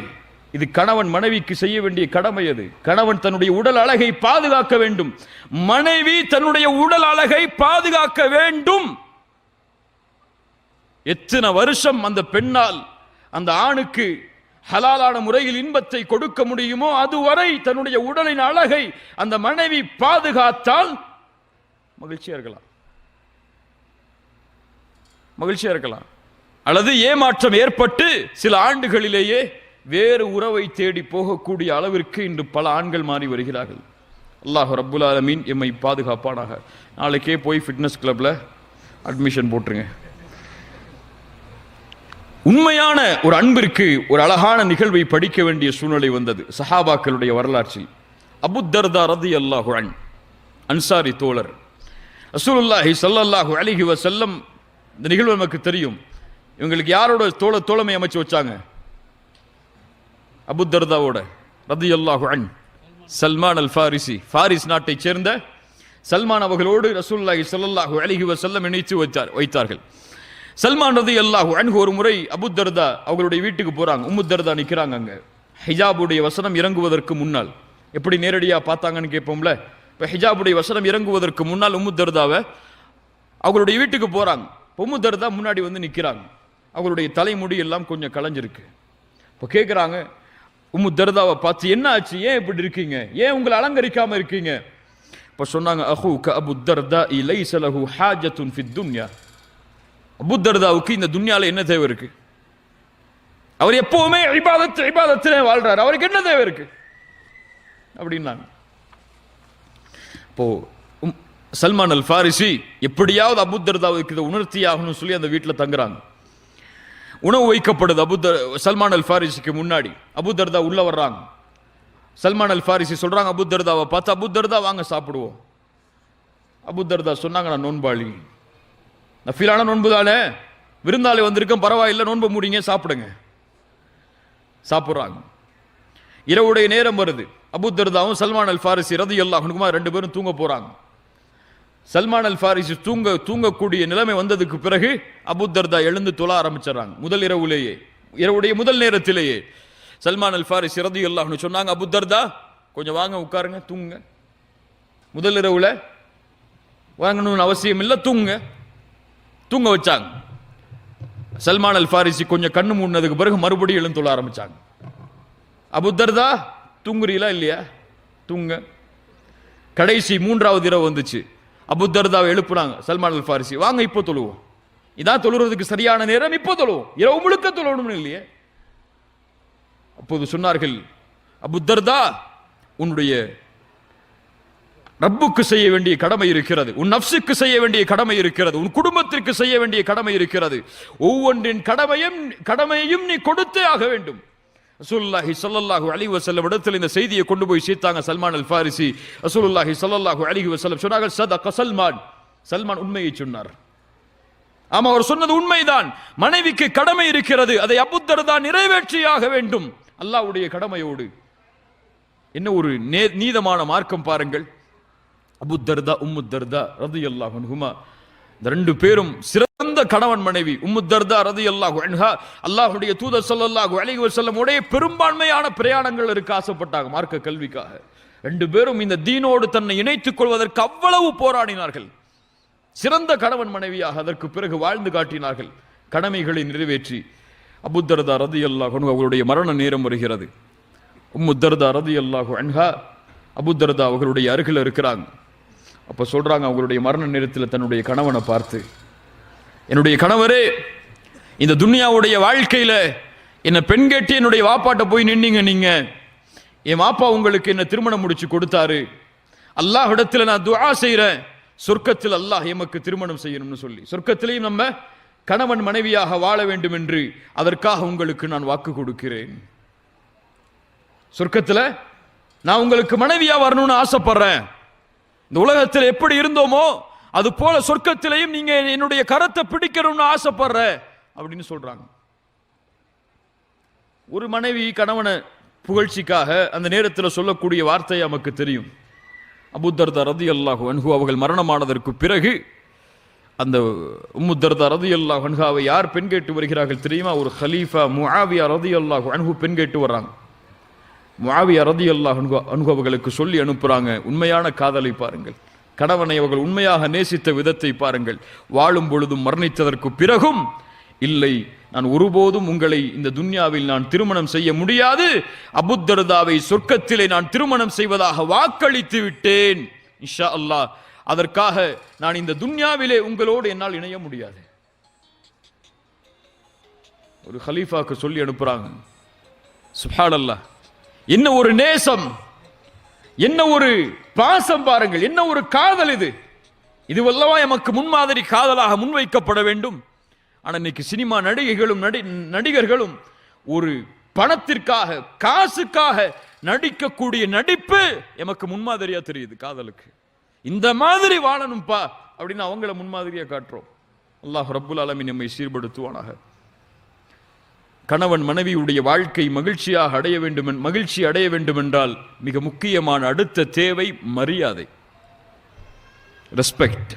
இது கணவன் மனைவிக்கு செய்ய வேண்டிய கடமை. அது கணவன் தன்னுடைய உடல் அழகை பாதுகாக்க வேண்டும், மனைவி தன்னுடைய உடல் அழகை பாதுகாக்க வேண்டும். எத்தனை வருஷம் அந்த பெண்ணால் அந்த ஆணுக்கு ஹலாலான முறையில் இன்பத்தை கொடுக்க முடியுமோ அதுவரை தன்னுடைய உடலின் அழகை அந்த மனைவி பாதுகாத்தால் மகிழ்ச்சியா இருக்கலாம். அல்லது ஏமாற்றம் ஏற்பட்டு சில ஆண்டுகளிலேயே வேறு உறவை தேடி போகக்கூடிய அளவிற்கு இன்று பல ஆண்கள் மாறி வருகிறார்கள். அல்லாஹ் ரப்புல் ஆலமீன் எம்மை பாதுகாப்பானாக. நாளைக்கே போய் ஃபிட்னஸ் கிளப்ல அட்மிஷன் போட்டுருங்க. உண்மையான ஒரு அன்பிற்கு ஒரு அழகான நிகழ்வை படிக்க வேண்டிய சூழ்நிலை வந்தது சஹாபாக்களுடைய வரலாற்றில். அபூ தர்தா ரலியல்லாஹு அன்ஹு அன்சாரி தோழர், ரசூலுல்லாஹி ஸல்லல்லாஹு அலைஹி வஸல்லம், இந்த நிகழ்வு நமக்கு தெரியும். இவங்களுக்கு யாரோட தோழமை அமைச்சு வச்சாங்க? அபூ தர்தாவோட ரலியல்லாஹு அன்ஹு சல்மான் அல் ஃபாரிசி, ஃபாரிஸ் நாட்டைச் சேர்ந்த சல்மான் அவர்களோடு ரசூலுல்லாஹி ஸல்லல்லாஹு அலைஹி வஸல்லம் இணைத்து வைத்தார்கள். சல்மான் ரலியல்லாஹு அன்ஹு ஒரு முறை அபூ தர்தா அவங்களுடைய வீட்டுக்கு போறாங்க. உம்மு தர்தா நிக்கிறாங்க அங்க. ஹிஜாபுடைய வசனம் இறங்குவதற்கு முன்னால், எப்படி நேரடியா பார்த்தாங்கன்னு கேட்போம்ல, இப்ப ஹிஜாபுடைய வசனம் இறங்குவதற்கு முன்னால் உம்மு தர்தாவை அவங்களுடைய வீட்டுக்கு போறாங்க. உம்மு தர்தா முன்னாடி வந்து நிக்கிறாங்க. அவங்களுடைய தலைமுடி எல்லாம் கொஞ்சம் கலைஞ்சிருக்கு. இப்போ கேட்குறாங்க உம்மு தர்தாவை பார்த்து, என்ன ஆச்சு, ஏன் இப்படி இருக்கீங்க, ஏன் உங்களை அலங்கரிக்காம இருக்கீங்க? இப்போ சொன்னாங்க, அஹூக அபூ தர்தா லைஸ லஹு ஹாஜத்துன் ஃபித் துன்யா. அபூ தர்தாவுக்கு இந்த துன்யால என்ன தேவை இருக்கு? அவர் எப்பவுமே இபாதத்திலே வாழ்றாரு, அவருக்கு என்ன தேவை இருக்கு அப்படின்னாங்க. இப்போ சல்மான் அல் ஃபாரிசி எப்படியாவது அபூ தர்தாவுக்கு இதை உணர்த்தி ஆகணும்னு சொல்லி அந்த வீட்டில் தங்குறாங்க. உணவு வைக்கப்படுது சல்மான் அல் ஃபாரிசிக்கு முன்னாடி. அபூ தர்தா உள்ள வர்றாங்க. சல்மான் அல் ஃபாரிசி சொல்றாங்க அபூ தர்தாவை பார்த்து, அபூ தர்தா வாங்க சாப்பிடுவோம். அபூ தர்தா சொன்னாங்க, நான் நோன்பாளி, நஃபிலான நோன்பு தானே, விருந்தாளி வந்திருக்கேன், பரவாயில்லை, நோன்பு முடிங்க, சாப்பிடுங்க. சாப்பிட்றாங்க. இரவுடைய நேரம் வருது. அபூ தர்தாவும் சல்மான் அல் ஃபாரிசி ரலியல்லாஹு அன்ஹுமா 2 பேரும் தூங்க போறாங்க. சல்மான் அல் ஃபாரிசி தூங்கக்கூடிய நிலைமை வந்ததுக்கு பிறகு அபூ தர்தா எழுந்து தொழ ஆரம்பிச்சாங்க. முதல் இரவுடைய முதல் நேரத்திலேயே சல்மான் அல் ஃபாரிசி ரலியல்லாஹு அன்ஹு சொன்னாங்க, அபூ தர்தா கொஞ்சம் வாங்க, உட்காருங்க, தூங்குங்க. முதல் இரவுல வாங்கணும்னு அவசியம் இல்லை, தூங்க வச்சாங்க. சல்மான் அல் ஃபாரிசி கொஞ்சம் கண்ணு மூடினதுக்கு பிறகு மறுபடியும் எழுந்து தொழ ஆரம்பிச்சாங்க. அபூ தர்தா தூங்குறீங்களா இல்லையா? தூங்க. கடைசி 3வது இரவு வந்துச்சு. அபூ தர்தாவை எழுப்புனாங்க சல்மான் அல் ஃபாரிசி, வாங்க இப்போ தொழுவோம், இதான் தொழுறதுக்கு சரியான நேரம், இப்போ தொழுவோம், இரவு முழுக்க தொழணும் இல்லையே. அப்போது சொன்னார்கள், அபூ தர்தா, உன்னுடைய ரப்புக்கு செய்ய வேண்டிய கடமை இருக்கிறது, உன் நஃப்ஸுக்கு செய்ய வேண்டிய கடமை இருக்கிறது, உன் குடும்பத்திற்கு செய்ய வேண்டிய கடமை இருக்கிறது. ஒவ்வொன்றின் கடமையையும் நீ கொடுத்தே ஆக வேண்டும். ரசூலுல்லாஹி ஸல்லல்லாஹு அலைஹி வஸல்லம் இடத்தில் இந்த செய்தியை கொண்டு போய் சேர்த்தாங்க சல்மான் அல் ஃபாரிசி. ரசூலுல்லாஹி ஸல்லல்லாஹு அலைஹி வஸல்லம் சொன்னார்கள், ஸதக சல்மான், சல்மான் உண்மையை சொன்னார். ஆமா, அவர் சொன்னது உண்மைதான். மனைவிக்கு கடமை இருக்கிறது, அதை அபூ தர்தா நிறைவேற்றியாக வேண்டும் அல்லாஹ்வுடைய கடமையோடு. என்ன ஒரு நீதமான மார்க்கம் பாருங்கள். அபூ தர்தா, உம்மு தர்தா ரலியல்லாஹு அன்ஹுமா, இந்த 2 பேரும் சிறந்த கணவன் மனைவி. உம்மு தர்தா ரலியல்லாஹு அன்ஹா அல்லாஹ்வுடைய தூதர் ஸல்லல்லாஹு அலைஹி வஸல்லம் உடைய பெரும்பான்மையான பிரயாணங்கள் இருக்க ஆசைப்பட்டாங்க மார்க்க கல்விக்காக. 2 பேரும் இந்த தீனோடு தன்னை இணைத்துக் கொள்வதற்கு அவ்வளவு போராடினார்கள். சிறந்த கணவன் மனைவியாக அதற்கு பிறகு வாழ்ந்து காட்டினார்கள், கடமைகளை நிறைவேற்றி. அபூ தர்தா ரலியல்லாஹு அன்ஹு அவருடைய மரண நேரம் வருகிறது. உம்மு தர்தா ரலியல்லாஹு அன்ஹா அபூ தர்தா அவர்களுடைய அருகில் இருக்கிறாங்க. அப்ப சொல்றாங்க அவங்களுடைய மரண நேரத்தில் தன்னுடைய கணவனை பார்த்து, என்னுடைய கணவரே, இந்த துன்யாவுடைய வாழ்க்கையில என்ன பெண் கேட்டு என்னுடைய வாப்பாட்ட போய் நின்னீங்க, நீங்க என் வாப்பா உங்களுக்கு என்ன திருமணம் முடிச்சு கொடுத்தாரு, அல்லாஹ் இடத்துல நான் துஆ செய்றேன், சொர்க்கத்தில் அல்லாஹ் எமக்கு திருமணம் செய்யணும்னு சொல்லி, சொர்க்கத்திலேயும் நம்ம கணவன் மனைவியாக வாழ வேண்டும் என்று அதற்காக உங்களுக்கு நான் வாக்கு கொடுக்கிறேன். சொர்க்கத்தில் நான் உங்களுக்கு மனைவியா வரணும்னு ஆசைப்படுறேன். இந்த உலகத்தில் எப்படி இருந்தோமோ அது போல சொர்க்கத்திலையும் நீங்க என்னுடைய கரத்தை பிடிக்கணும்னு ஆசைப்படுற அப்படின்னு சொல்றாங்க. ஒரு மனைவி கணவனை புகழ்ச்சிக்காக அந்த நேரத்தில் சொல்லக்கூடிய வார்த்தை நமக்கு தெரியும். அபூ தர்தா ரலியல்லாஹு அன்ஹு அவர்கள் மரணமானதற்கு பிறகு அந்த உம்மு தர்தா ரலியல்லாஹு அன்ஹாவை யார் பெண் கேட்டு வருகிறார்கள் தெரியுமா? ஒரு ஹலீஃபா முஆவியா ரலியல்லாஹு அன்ஹு பெண் கேட்டு வர்றாங்க. முஆவியா ரலியல்லாஹு அன்ஹு அவர்களுக்கு சொல்லி அனுப்புறாங்க, உண்மையான காதலை பாருங்கள், கணவனை அவர்கள் உண்மையாக நேசித்த விதத்தை பாருங்கள், வாழும் பொழுதும் மரணித்ததற்கு பிறகும் இல்லை, நான் ஒருபோதும் உங்களை இந்த துன்யாவில் நான் திருமணம் செய்ய முடியாது, அபூ தர்தாவை சொர்க்கத்திலே நான் திருமணம் செய்வதாக வாக்களித்து விட்டேன், இன்ஷா அல்லாஹ், அதற்காக நான் இந்த துன்யாவிலே உங்களோடு என்னால் இணைய முடியாது. ஒரு ஹலீஃபாக்கு சொல்லி அனுப்புறாங்க. சுப்ஹானல்லாஹ், என்ன ஒரு நேசம், என்ன ஒரு பாசம் பாருங்கள், என்ன ஒரு காதல் இது. இதுவல்லவா எமக்கு முன்மாதிரி காதலாக முன்வைக்கப்பட வேண்டும். ஆனா இன்னைக்கு சினிமா நடிகைகளும் நடிகர்களும் ஒரு பணத்திற்காக காசுக்காக நடிக்கக்கூடிய நடிப்பு எமக்கு முன்மாதிரியா தெரியுது காதலுக்கு. இந்த மாதிரி வாழணும்பா அப்படின்னு அவங்கள முன்மாதிரியா காட்டுறோம். அல்லாஹ் ரப்புல் ஆலமீன் நம்மை சீர்படுத்துவானாக. கணவன் மனைவியுடைய வாழ்க்கை மகிழ்ச்சி அடைய வேண்டும் என்றால் மிக முக்கியமான அடுத்த தேவை மரியாதை, ரெஸ்பெக்ட்.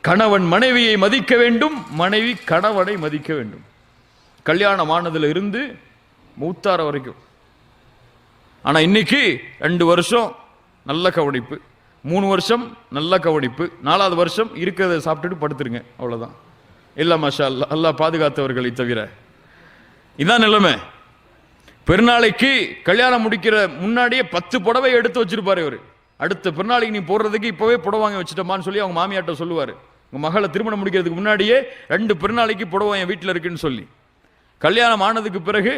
கணவன் மனைவியை மதிக்க வேண்டும், மனைவி கணவனை மதிக்க வேண்டும். கல்யாணமானதுல இருந்து மூத்தார வரைக்கும். ஆனா இன்னைக்கு 2 வருஷம் நல்ல கவனிப்பு, 3 வருஷம் நல்ல கவனிப்பு, 4வது வருஷம் இருக்கிறத சாப்பிட்டுட்டு படுத்துருங்க, அவ்வளவுதான். இல்ல மாஷா அல்லாஹ், அல்லாஹ் பாதுகாத்தவர்களை தவிர. இதான் நிலைமை. பெருநாளைக்கு கல்யாணம் முடிக்கிற முன்னாடியே 10 புடவை எடுத்து வச்சிருப்பாரு இவர். அடுத்த பெருநாளைக்கு நீ போடுறதுக்கு இப்பவே புடவை வாங்கி வச்சுட்டோமான்னு சொல்லி அவங்க மாமியாட்ட சொல்லுவாரு. உங்க மகளை திருமணம் முடிக்கிறதுக்கு முன்னாடியே 2 பெருநாளைக்கு புடவை என் வீட்டில் இருக்குன்னு சொல்லி. கல்யாணம் ஆனதுக்கு பிறகு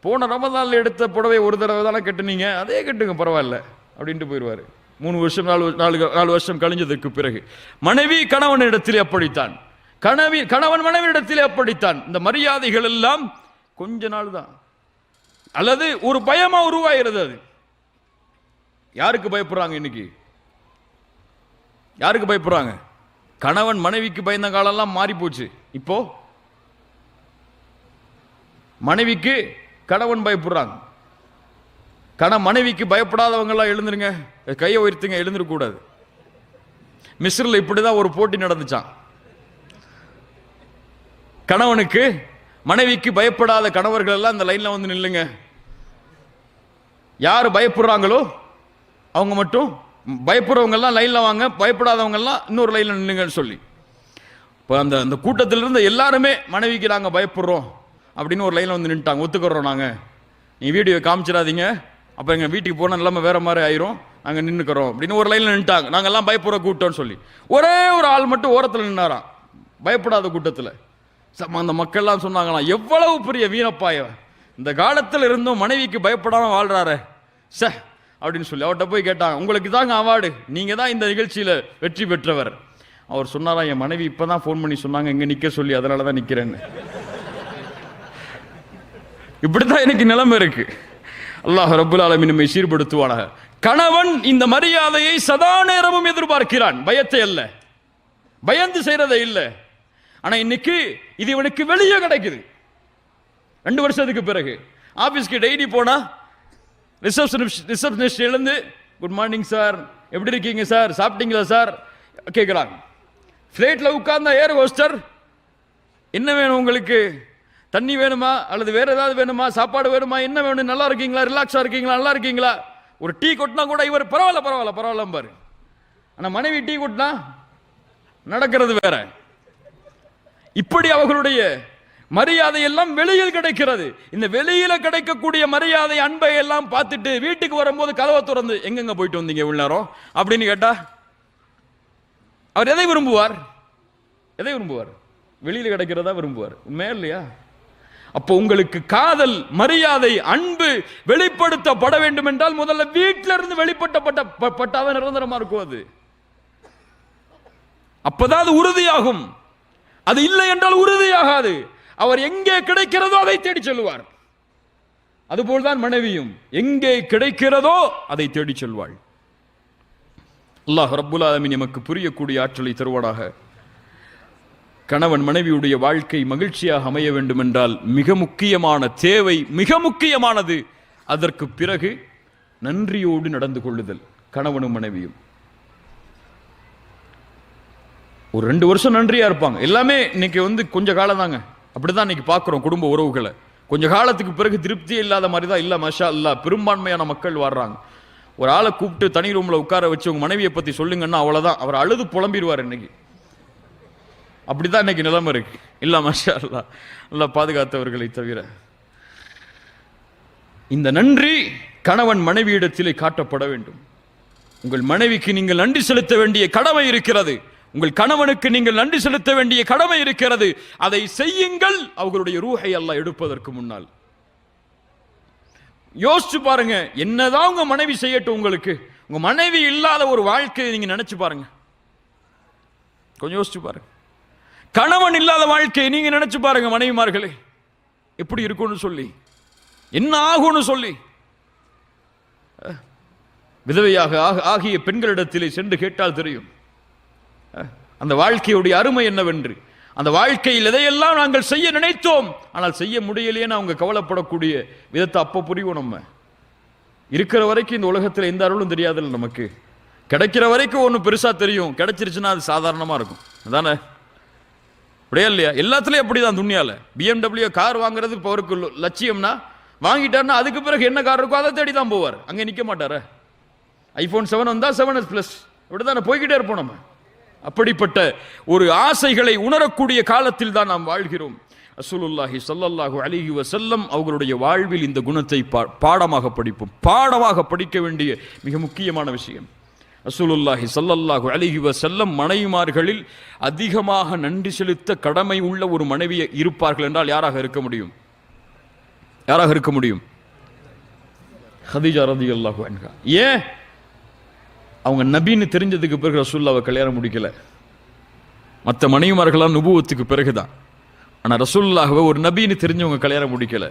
போன ரமதான்ல எடுத்த புடவை ஒரு தடவை தானே கட்டுனீங்க, அதே கட்டுங்க பரவாயில்ல அப்படின்ட்டு போயிடுவாரு. 3 வருஷம் 4 வருஷம் கழிஞ்சதுக்கு பிறகு மனைவி கணவனிடத்திலே அப்படித்தான், கணவன் மனைவியிடத்திலே அப்படித்தான். இந்த மரியாதைகள் எல்லாம் கொஞ்ச நாள் தான், அல்லது ஒரு பயமா உருவாகிறது. அது யாருக்கு பயப்படுறாங்க இன்னைக்கு? யாருக்கு பயப்படுறாங்க? கணவன் மனைவிக்கு பயந்த காலம்லாம் மாறி போச்சு. இப்போ மனைவிக்கு கணவன் பயப்படுறாங்க. மனைவிக்கு பயப்படாதவங்க எல்லாம் எழுந்துருங்க, கையை உயர்த்துங்க, எழுந்திருக்கூடாது. மிஸ்ரில் இப்படிதான் ஒரு போட்டி நடந்துச்சான். கணவனுக்கு மனைவிக்கு பயப்படாத கணவர்கள் எல்லாம் இந்த லைன்ல வந்து நில்லுங்க, யாரு பயப்படுறாங்களோ அவங்க மட்டும், பயப்படுறவங்க எல்லாம் லைன்ல வாங்க, பயப்படாதவங்க எல்லாம் இன்னொரு லைன்ல நில்லுங்கன்னு சொல்லி இப்போ அந்த கூட்டத்தில் இருந்த எல்லாருமே மனைவிக்கு நாங்கள் பயப்படுறோம் அப்படின்னு ஒரு லைனில் வந்து நின்ட்டாங்க. ஒத்துக்கிறோம், நாங்கள் நீ வீடியோ காமிச்சிடாதீங்க, அப்போ எங்கள் வீட்டுக்கு போனால் நிலைமை வேற மாதிரி ஆயிரும், நாங்கள் நின்றுக்கிறோம் அப்படின்னு ஒரு லைனில் நின்ட்டாங்க. நாங்கள் எல்லாம் பயப்படுற கூட்டம்னு சொல்லி ஒரே ஒரு ஆள் மட்டும் ஓரத்தில் நின்னாராம், பயப்படாத கூட்டத்தில். அந்த மக்கள்லாம் சொன்னாங்களாம், எவ்வளவு பெரிய வீணப்பாய, இந்த காலத்தில் இருந்தும் மனைவிக்கு பயப்படாமல் வாழ்றாரு ச அப்படின்னு சொல்லி அவர்கிட்ட போய் கேட்டாங்க, உங்களுக்கு தாங்க அவார்டு, நீங்க தான் இந்த நிகழ்ச்சியில் வெற்றி பெற்றவர். அவர் சொன்னாரா, என் மனைவி இப்பதான் ஃபோன் பண்ணி சொன்னாங்க இங்க நிக்க சொல்லி, அதனால தான் நிக்கிறேன்னு. இப்படித்தான் எனக்கு நிலைமை இருக்கு. அல்லாஹ் ரப்புல் ஆலமீன் நம்மை சீர்படுத்துவானாக. கணவன் இந்த மரியாதையை சதா நேரமும் எதிர்பார்க்கிறான், பயத்தை அல்ல, பயந்து செய்யறதை இல்லை. ஆனா இன்னைக்கு இது இவனுக்கு வெளியே கிடைக்குது. 2 வருஷத்துக்கு பிறகு ஆபீஸ்க்கு டெய்லி போனா ரிசப்ஷனிஸ்ட் எழுந்து குட் மார்னிங் சார், எப்படி இருக்கீங்க சார், சாப்பிட்டீங்களா சார் கேட்குறாங்க. ஃப்ளைட்டில் உட்கார்ந்த ஏர் ஹோஸ்டர், என்ன வேணும் உங்களுக்கு, தண்ணி வேணுமா அல்லது வேற ஏதாவது வேணுமா, சாப்பாடு வேணுமா, என்ன வேணும், நல்லா இருக்கீங்களா, ரிலாக்ஸாக இருக்கீங்களா, நல்லா இருக்கீங்களா. ஒரு டீ கொட்டினா கூட இவர் பரவாயில்ல பரவாயில்ல பரவாயில்ல பாரு. ஆனால் மனைவி டீ கொட்டினா நடக்கிறது வேற. இப்படி அவர்களுடைய மரியாதை எல்லாம் வெளியில் கிடைக்கிறது. இந்த வெளியில கிடைக்கக்கூடிய மரியாதை அன்பை எல்லாம் பார்த்துட்டு வீட்டுக்கு வரும்போது கதவை திறந்து எங்கெங்க போயிட்டு வந்தீங்க இவ்வளவு நேரம் அப்படின்னு கேட்டா அவர் எதை விரும்புவார்? எதை விரும்புவார்? வெளியில கிடைக்கிறதா விரும்புவார். உண்மையா இல்லையா? அப்போ உங்களுக்கு காதல், மரியாதை, அன்பு வெளிப்படுத்தப்பட வேண்டும் என்றால் முதல்ல வீட்டில இருந்து வெளிப்பட்டப்பட்டாதான் நிரந்தரமா இருக்கும். அது அப்பதான் அது உறுதியாகும். அது இல்லை என்றால் உறுதியாகாது. அவர் எங்கே கிடைக்கிறதோ அதை தேடி செல்வார். அதுபோல்தான் மனைவியும் எங்கே கிடைக்கிறதோ அதை தேடி செல்வாள். அல்லாஹ் ரப்புல் ஆலமீன் நமக்கு புரியக்கூடிய ஆற்றலை தருவானாக. கணவன் மனைவியுடைய வாழ்க்கை மகிழ்ச்சியாக அமைய வேண்டும் என்றால் மிக முக்கியமான தேவை, மிக முக்கியமானது, அதற்கு பிறகு நன்றியோடு நடந்து கொள்ளுதல். கணவனும் மனைவியும் ஒரு 2 வருஷம் நன்றியா இருப்பாங்க. எல்லாமே இன்னைக்கு கொஞ்ச காலம் தாங்க, அப்படிதான் இன்னைக்கு பார்க்கிறோம் குடும்ப உறவுகளை. கொஞ்ச காலத்துக்கு பிறகு திருப்தியே இல்லாத மாதிரி தான். இல்ல மஷா அல்லா பெரும்பான்மையான மக்கள் வர்றாங்க. ஒரு ஆளை கூப்பிட்டு தனி ரூம்ல உட்கார வச்சு உங்க மனைவியை பத்தி சொல்லுங்கன்னா அவ்வளவுதான், அவர் அழுது புலம்பிடுவார். இன்னைக்கு அப்படிதான் இன்னைக்கு நிலைமை இருக்கு. இல்ல மஷா அல்லா, நல்லா பாதுகாத்தவர்களை தவிர. இந்த நன்றி கணவன் மனைவியிடத்திலே காட்டப்பட வேண்டும். உங்கள் மனைவிக்கு நீங்கள் நன்றி செலுத்த வேண்டிய கடமை இருக்கிறது. உங்கள் கணவனுக்கு நீங்கள் நன்றி செலுத்த வேண்டிய கடமை இருக்கிறது. அதை செய்யுங்கள். அவர்களுடைய ரூஹை அல்லாஹ் எடுப்பதற்கு முன்னால் யோசிச்சு பாருங்க. என்னதான் உங்க மனைவி செய்யட்டும், உங்களுக்கு உங்க மனைவி இல்லாத ஒரு வாழ்க்கையை நீங்க நினைச்சு பாருங்க. கொஞ்சம் யோசிச்சு பாருங்க. கணவன் இல்லாத வாழ்க்கையை நீங்க நினைச்சு பாருங்க. மனைவிமார்களே எப்படி இருக்கும்னு சொல்லி, என்ன ஆகும்னு சொல்லி. விதவையாக ஆகிய பெண்களிடத்திலே சென்று கேட்டால் தெரியும் அந்த வாழ்க்கையுடைய அருமை என்னவென்று. அந்த வாழ்க்கையில் எதையெல்லாம் நாங்கள் செய்ய நினைத்தோம் ஆனால் செய்ய முடியலையேன்னு அவங்க கவலைப்படக்கூடிய விதத்தை அப்போ புரியும். நம்ம இருக்கிற வரைக்கும் இந்த உலகத்தில் எந்த அருளும் தெரியாதுல்ல நமக்கு. கிடைக்கிற வரைக்கும் ஒன்று பெருசா தெரியும், கிடைச்சிருச்சுன்னா அது சாதாரணமா இருக்கும். அதானே? அப்படியே இல்லையா? எல்லாத்துலயும் அப்படிதான். துணியால BMW கார் வாங்குறது இப்போ அவருக்கு லட்சியம்னா வாங்கிட்டாருன்னா அதுக்கு பிறகு என்ன கார் இருக்கோ அதை தேடி தான் போவார். அங்கே நிற்க மாட்டார. iPhone 7 வந்தா 7S+, இப்படிதானே போய்கிட்டே இருப்போம் நம்ம. அப்படிப்பட்ட ஒரு ஆசைகளை உணரக்கூடிய காலத்தில் தான் நாம் வாழ்கிறோம். ரசூலுல்லாஹி ஸல்லல்லாஹு அலைஹி வஸல்லம் அவர்களுடைய வாழ்வில் இந்த குணத்தை பாடமாக படிப்போம். பாடமாக படிக்க வேண்டிய மிக முக்கியமான விஷயம். ரசூலுல்லாஹி ஸல்லல்லாஹு அலைஹி வஸல்லம் மனைவிமார்களில் அதிகமாக நன்றி செலுத்த கடமை உள்ள ஒரு மனைவி இருப்பார்கள் என்றால் யாராக இருக்க முடியும்? யாராக இருக்க முடியும்? ஹதீஜா ரலியல்லாஹு அன்ஹா. ஏன்? அவங்க நபின்னு தெரிஞ்சதுக்கு பிறகு ரசூலுல்லாஹ்வை கல்யாணம் முடிக்கல. மற்ற மனைவிமார்களாம் நுபுவத்துக்கு பிறகுதான். ஆனா ரசூலுல்லாஹ்வை ஒரு நபின்னு தெரிஞ்சவங்க கல்யாணம் முடிக்கல.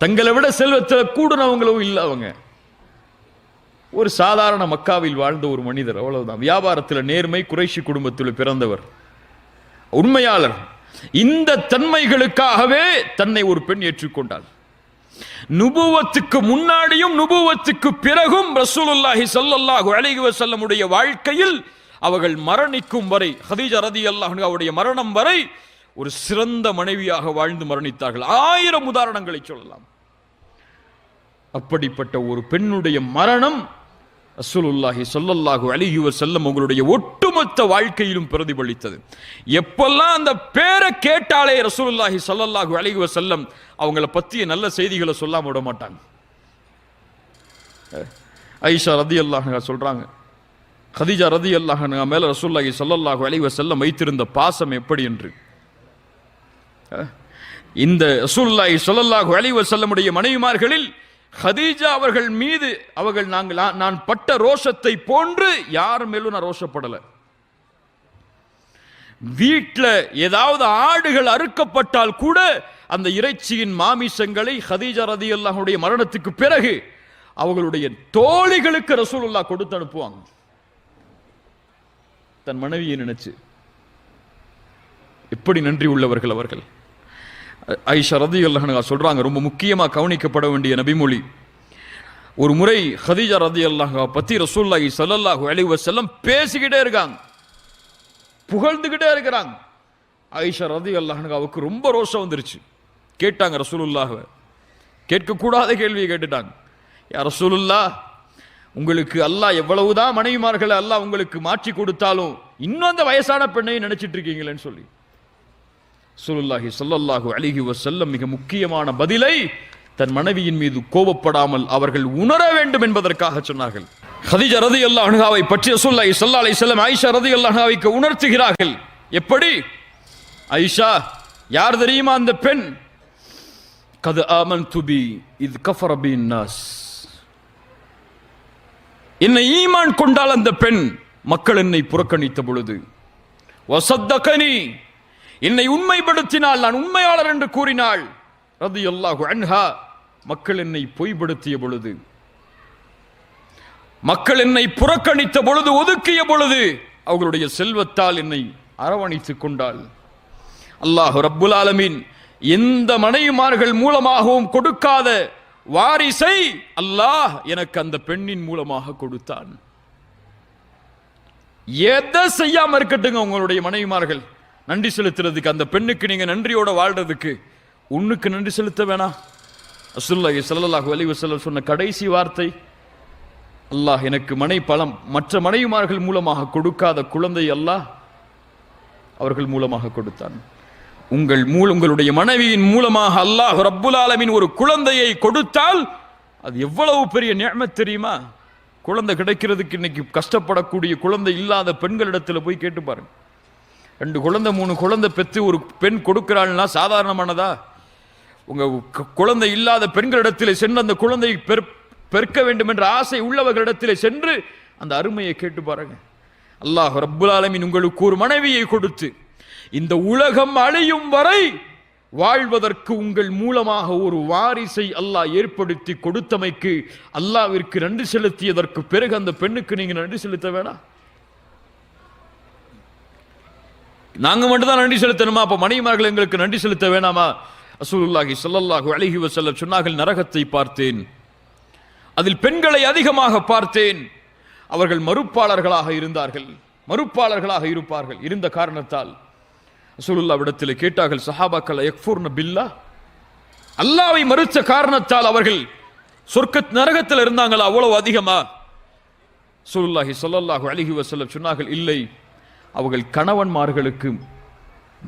தங்களை விட செல்வத்தில் கூடுனவங்களும் இல்லை. அவங்க ஒரு சாதாரண மக்காவில் வாழ்ந்த ஒரு மனிதர், அவ்வளவுதான். வியாபாரத்தில் நேர்மை, குறைஷி குடும்பத்தில் பிறந்தவர், உண்மையாளர். இந்த தன்மைகளுக்காகவே தன்னை ஒரு பெண் ஏற்றுக்கொண்டாள். நுபுவத்துக்கு முன்னாடியும் நுபுவத்துக்கு பிறகும் ரசூலுல்லாஹி ஸல்லல்லாஹு அலைஹி வஸல்லம் உடைய வாழ்க்கையில் அவர்கள் மரணிக்கும் வரை, ஹதீஜா ரலியல்லாஹு அன்ஹா அவருடைய மரணம் வரை ஒரு சிறந்த மனைவியாக வாழ்ந்து மரணித்தார்கள். 1000 உதாரணங்களை சொல்லலாம். அப்படிப்பட்ட ஒரு பெண்ணுடைய மரணம் ரசூலுல்லாஹி ஸல்லல்லாஹு அலைஹி வஸல்லம் உங்களுடைய ஒட்டுமொத்த வாழ்க்கையிலும் பிரதிபலித்தது. எப்பெல்லாம் அந்த பேரை கேட்டாலே ரசூலுல்லாஹி ஸல்லல்லாஹு அலைஹி வஸல்லம் அவங்கள பற்றிய நல்ல செய்திகளை சொல்லாம விட மாட்டாங்க. ஆயிஷா ரதியல்லாஹு அன்ஹா சொல்றாங்க, கதீஜா ரதியல்லாஹு அன்ஹா மேல ரசூலுல்லாஹி ஸல்லல்லாஹு அலைஹி வஸல்லம் வைத்திருந்த பாசம் எப்படி என்று. இந்த ரசூலுல்லாஹி ஸல்லல்லாஹு அலைஹி வஸல்லமுடைய மனைவிமார்களில் கதீஜா அவர்கள் மீது நான் பட்ட ரோஷத்தை போன்று யார் மேலும் நான் ரோஷப்படல. வீட்டில் ஏதாவது ஆடுகள் அறுக்கப்பட்டால் கூட அந்த இறைச்சியின் மாமிசங்களை கதீஜா ரதியல்லாஹுடைய மரணத்துக்கு பிறகு அவர்களுடைய தோழிகளுக்கு ரசூலுல்லாஹ் கொடுத்து அனுப்புவாங்க. தன் மனைவியை நினைச்சு எப்படி நன்றி உள்ளவர்கள் அவர்கள். ஆயிஷா ரதியல்லாஹு அன்ஹா சொல்றாங்க, ரொம்ப முக்கியமா கவனிக்கப்பட வேண்டிய நபிமொழி. ஒரு முறை கதீஜா ரதியல்லாஹு அன்ஹா பத்தி ரசூலுல்லாஹி ஸல்லல்லாஹு அலைஹி வஸல்லம் பேசிக்கிட்டே இருக்காங்க, புகழ்ந்துகிட்டே இருக்கிறாங்க. ஆயிஷா ரதியல்லாஹு அன்ஹாவுக்கு ரொம்ப ரோஷம் வந்துருச்சு. கேட்டாங்க ரசூலுல்லாஹ், கேட்கக்கூடாத கேள்வியை கேட்டுட்டாங்க. யா ரசூலுல்லாஹ், உங்களுக்கு அல்லாஹ் எவ்வளவுதான் மனைவிமார்களை அல்லாஹ் உங்களுக்கு மாற்றி கொடுத்தாலும் இன்னும் அந்த வயசான பெண்ணை நினைச்சிட்டு இருக்கீங்களேன்னு சொல்லி ரசூலுல்லாஹி ஸல்லல்லாஹு அலைஹி வஸல்லம் மிக முக்கியமான பதிலை தன் மனைவியின் மீது கோபப்படாமல் அவர்கள் உணர வேண்டும் என்பதற்காக சொன்னார்கள். கதீஜா ரலியல்லாஹு அன்ஹாவை பற்றி ரசூலுல்லாஹி ஸல்லல்லாஹு அலைஹி வஸல்லம் ஆயிஷா ரலியல்லாஹு அன்ஹாவுக்கு உணர்த்துகிறார்கள். எப்படி? ஆயிஷா, யார் தெரியுமா அந்த பெண்? கத் ஆமன்து பி இத் கஃபர பின் நாஸ். என்னை ஈமான் கொண்டால் அந்த பெண் மக்கள் என்னை புறக்கணித்த பொழுது, வஸத்தகனி, என்னை உண்மைப்படுத்தினால், நான் உண்மையாளர் என்று கூறினாள், ரலியல்லாஹு அன்ஹா, மக்கள் என்னை பொய்ப்படுத்திய பொழுது, மக்கள் என்னை புறக்கணித்த பொழுது, ஒதுக்கிய பொழுது அவர்களுடைய செல்வத்தால் என்னை அரவணைத்துக் கொண்டாள். அல்லாஹ் ரப்புல் ஆலமீன் எந்த மனைவிமார்கள் மூலமாகவும் கொடுக்காத வாரிசை அல்லாஹ் எனக்கு அந்த பெண்ணின் மூலமாக கொடுத்தான். எதை செய்யாம இருக்கட்டுங்க உங்களுடைய மனைவிமார்கள், நன்றி செலுத்துறதுக்கு, அந்த பெண்ணுக்கு நீங்க நன்றியோட வாழ்றதுக்கு உன்னுக்கு நன்றி செலுத்த வேணாம். ரசூலுல்லாஹி ஸல்லல்லாஹு அலைஹி வஸல்லம் சொன்ன கடைசி வார்த்தை, அல்லாஹ் எனக்கு மற்ற மனைவிமார்கள் மூலமாக கொடுக்காத குழந்தை அல்லாஹ் அவர்கள் மூலமாக கொடுத்தான். உங்களுடைய மனைவியின் மூலமாக அல்லாஹ் ரப்புல் ஆலமீன் ஒரு குழந்தையை கொடுத்தால் அது எவ்வளவு பெரிய நிஅமத் தெரியுமா? குழந்தை கிடைக்கிறதுக்கு இன்னைக்கு கஷ்டப்படக்கூடிய குழந்தை இல்லாத பெண்களிடத்தில் போய் கேட்டு பாருங்க. 2 குழந்தை 3 குழந்தை பெற்று ஒரு பெண் கொடுக்கிறாள்னா சாதாரணமானதா? உங்க குழந்தை இல்லாத பெண்களிடத்தில் சென்று அந்த குழந்தையை பெருக்க வேண்டும் என்ற ஆசை உள்ளவர்களிடத்தில் சென்று அந்த அருமையை கேட்டு பாருங்க. அல்லாஹ் ரப்புல் ஆலமீன் உங்களுக்கு ஒரு மனைவியை கொடுத்து இந்த உலகம் அழியும் வரை வாழ்வதற்கு உங்கள் மூலமாக ஒரு வாரிசை அல்லாஹ் ஏற்படுத்தி கொடுத்தமைக்கு அல்லாஹ்விற்கு நன்றி செலுத்தியதற்கு பிறகு அந்த பெண்ணுக்கு நீங்க நன்றி செலுத்த வேணாம்? நாங்க மட்டும் தான் நன்றி செலுத்தணுமா? அப்ப மனைவிமார்கள் எங்களுக்கு நன்றி செலுத்த வேணாமா? ரசூலுல்லாஹி ஸல்லல்லாஹு அலைஹி வஸல்லம் சொன்னார்கள், நரகத்தை பார்த்தேன், அதில் பெண்களை அதிகமாக பார்த்தேன். அவர்கள் மறுப்பாளர்களாக இருப்பார்கள். இருந்த காரணத்தால் ரசூலுல்லாஹ்விடத்தில் கேட்டார்கள் சஹாபாக்கள், யக்ஃபுர்ன பில்லாஹ், அல்லாஹ்வை மறுத்த காரணத்தால் அவர்கள் நரகத்தில் இருந்தாங்களா அவ்வளவு அதிகமா? ரசூலுல்லாஹி ஸல்லல்லாஹு அலைஹி வஸல்லம் சொன்னார்கள், இல்லை, அவர்கள் கணவன்மார்களுக்கு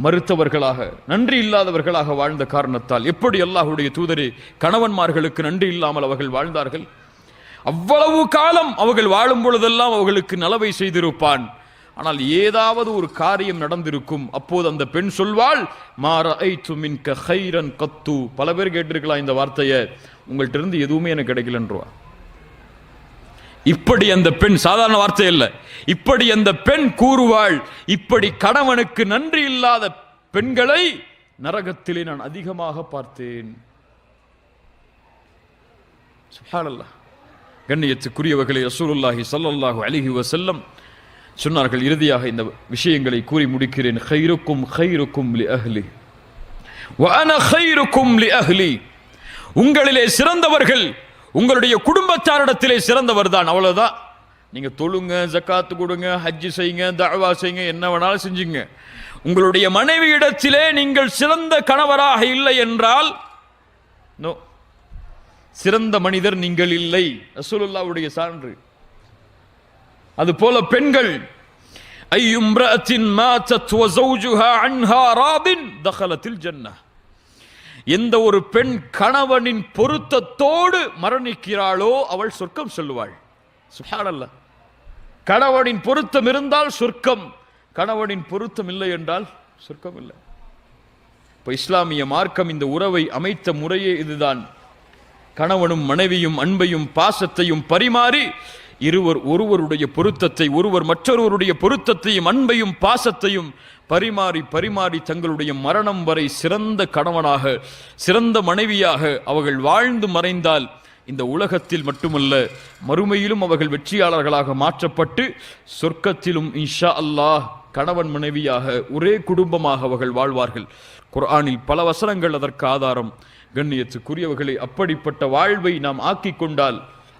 மறுத்தவர்களாக, நன்றி இல்லாதவர்களாக வாழ்ந்த காரணத்தால். எப்படி அல்லாஹ்வுடைய தூதரே, கணவன்மார்களுக்கு நன்றி இல்லாமல் அவர்கள் வாழ்ந்தார்கள்? அவ்வளவு காலம் அவர்கள் வாழும் பொழுதெல்லாம் அவர்களுக்கு நலவை செய்திருப்பான். ஆனால் ஏதாவது ஒரு காரியம் நடந்திருக்கும். அப்போது அந்த பெண் சொல்வாள், மா ரஅய்து மின்க கைரன் கத்து. பல பேர் கேட்டிருக்கலாம் இந்த வார்த்தையை, உங்கள்ட்ட இருந்து எதுவுமே எனக்கு கிடைக்கலன்றவா. இப்படி அந்த பெண், சாதாரண வார்த்தை இல்லை, இப்படி அந்த பெண் கூறுவாள், இப்படி கணவனுக்கு நன்றி இல்லாத பெண்களை நரகத்திலே நான் அதிகமாக பார்த்தேன். சுப்ஹானல்லாஹ். கண்ணியத்துக்குரியவர்களே, ரசூலுல்லாஹி ஸல்லல்லாஹு அலைஹி வஸல்லம் சொன்னார்கள். இறுதியாக இந்த விஷயங்களை கூறி முடிக்கிறேன். கைருக்கும் கைருக்கும் லி அஹ்லி வ அன கைருக்கும் லி அஹ்லி. உங்களிலே சிறந்தவர்கள் உங்களுடைய குடும்பத்தாரிடத்திலே சிறந்தவர் தான், அவ்வளவுதான். நீங்க தொழுங்க, ஜக்காத்து கொடுங்க, ஹஜ்ஜி செய்யுங்க, தஅவா செய்யுங்க, என்ன வேணாலும் செஞ்சுங்க. உங்களுடைய மனைவி இடத்திலே நீங்கள் சிறந்த கணவராக இல்லை என்றால் சிறந்த மனிதர் நீங்கள் இல்லை. ரசூலுல்லாஹ்வுடைய சான்று. அதுபோல பெண்கள் ஐயும்ரஅத்தின் மாத்தத் வ ஸௌஜுஹா அன்ஹா ராதின் தഖலத்தில் ஜன்னah, எந்த ஒரு பெண் கணவனின் பொருத்தத்தோடு மரணிக்கிறாளோ அவள் சொர்க்கம் செல்வாள். சுப்ஹானல்லாஹ். கணவனின் பொருத்தம் இருந்தால் சொர்க்கம், கணவனின் பொருத்தம் இல்லை என்றால் சொர்க்கம் இல்லை. இப்ப இஸ்லாமிய மார்க்கம் இந்த உறவை அமைத்த முறையே இதுதான். கணவனும் மனைவியும் அன்பையும் பாசத்தையும் பரிமாறி இருவர் ஒருவருடைய பொருத்தத்தை, ஒருவர் மற்றொருவருடைய பொருத்தத்தையும் அன்பையும் பாசத்தையும் பரிமாறி பரிமாறி தங்களுடைய மரணம் வரை சிறந்த கணவனாக சிறந்த மனைவியாக அவர்கள் வாழ்ந்து மறைந்தால் இந்த உலகத்தில் மட்டுமல்ல மறுமையிலும் அவர்கள் வெற்றியாளர்களாக மாற்றப்பட்டு சொர்க்கத்திலும் இன்ஷா அல்லாஹ் கணவன் மனைவியாக ஒரே குடும்பமாக அவர்கள் வாழ்வார்கள். குர்ஆனில் பல வசனங்கள் அதற்கு ஆதாரம். கண்ணியத்துக்குரியவர்களை, அப்படிப்பட்ட வாழ்வை நாம் ஆக்கிக் கொண்டால்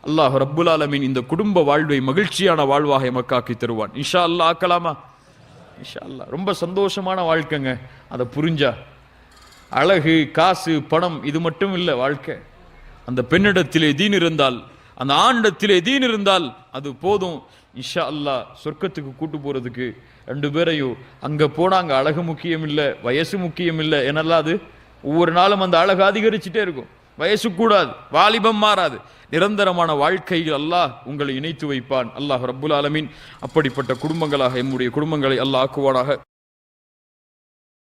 அல்லாஹ் ரப்புல் ஆலமீன் இந்த குடும்ப வாழ்வை மகிழ்ச்சியான வாழ்வாக எமக்காக்கி தருவான். இன்ஷா அல்லாஹ் ஆக்கலாமா? இன்ஷா அல்லாஹ். ரொம்ப சந்தோஷமான வாழ்க்கைங்க. அதை புரிஞ்சா அழகு, காசு, பணம் இது மட்டும் இல்லை வாழ்க்கை. அந்த பெண்ணிடத்திலே தீன் இருந்தால், அந்த ஆணிடத்திலே தீன் இருந்தால் அது போதும். இன்ஷா அல்லாஹ் சொர்க்கத்துக்கு கூட்டு போறதுக்கு ரெண்டு பேரையும் அங்க போனா அங்க அழகு முக்கியம் இல்லை, வயசு முக்கியம் இல்லை. என்னெல்லாம் அது ஒவ்வொரு நாளும் அந்த அழகு அதிகரிச்சுட்டே இருக்கும். வயசு கூடாது, வாலிபம் மாறாது. நிரந்தரமான வாழ்க்கையில் அல்லாஹ் உங்களை இணைத்து வைப்பான். அல்லாஹ் ரப்புல் ஆலமீன் அப்படிப்பட்ட குடும்பங்களாக எம்முடைய குடும்பங்களை அல்லாஹ் ஆக்குவானாக.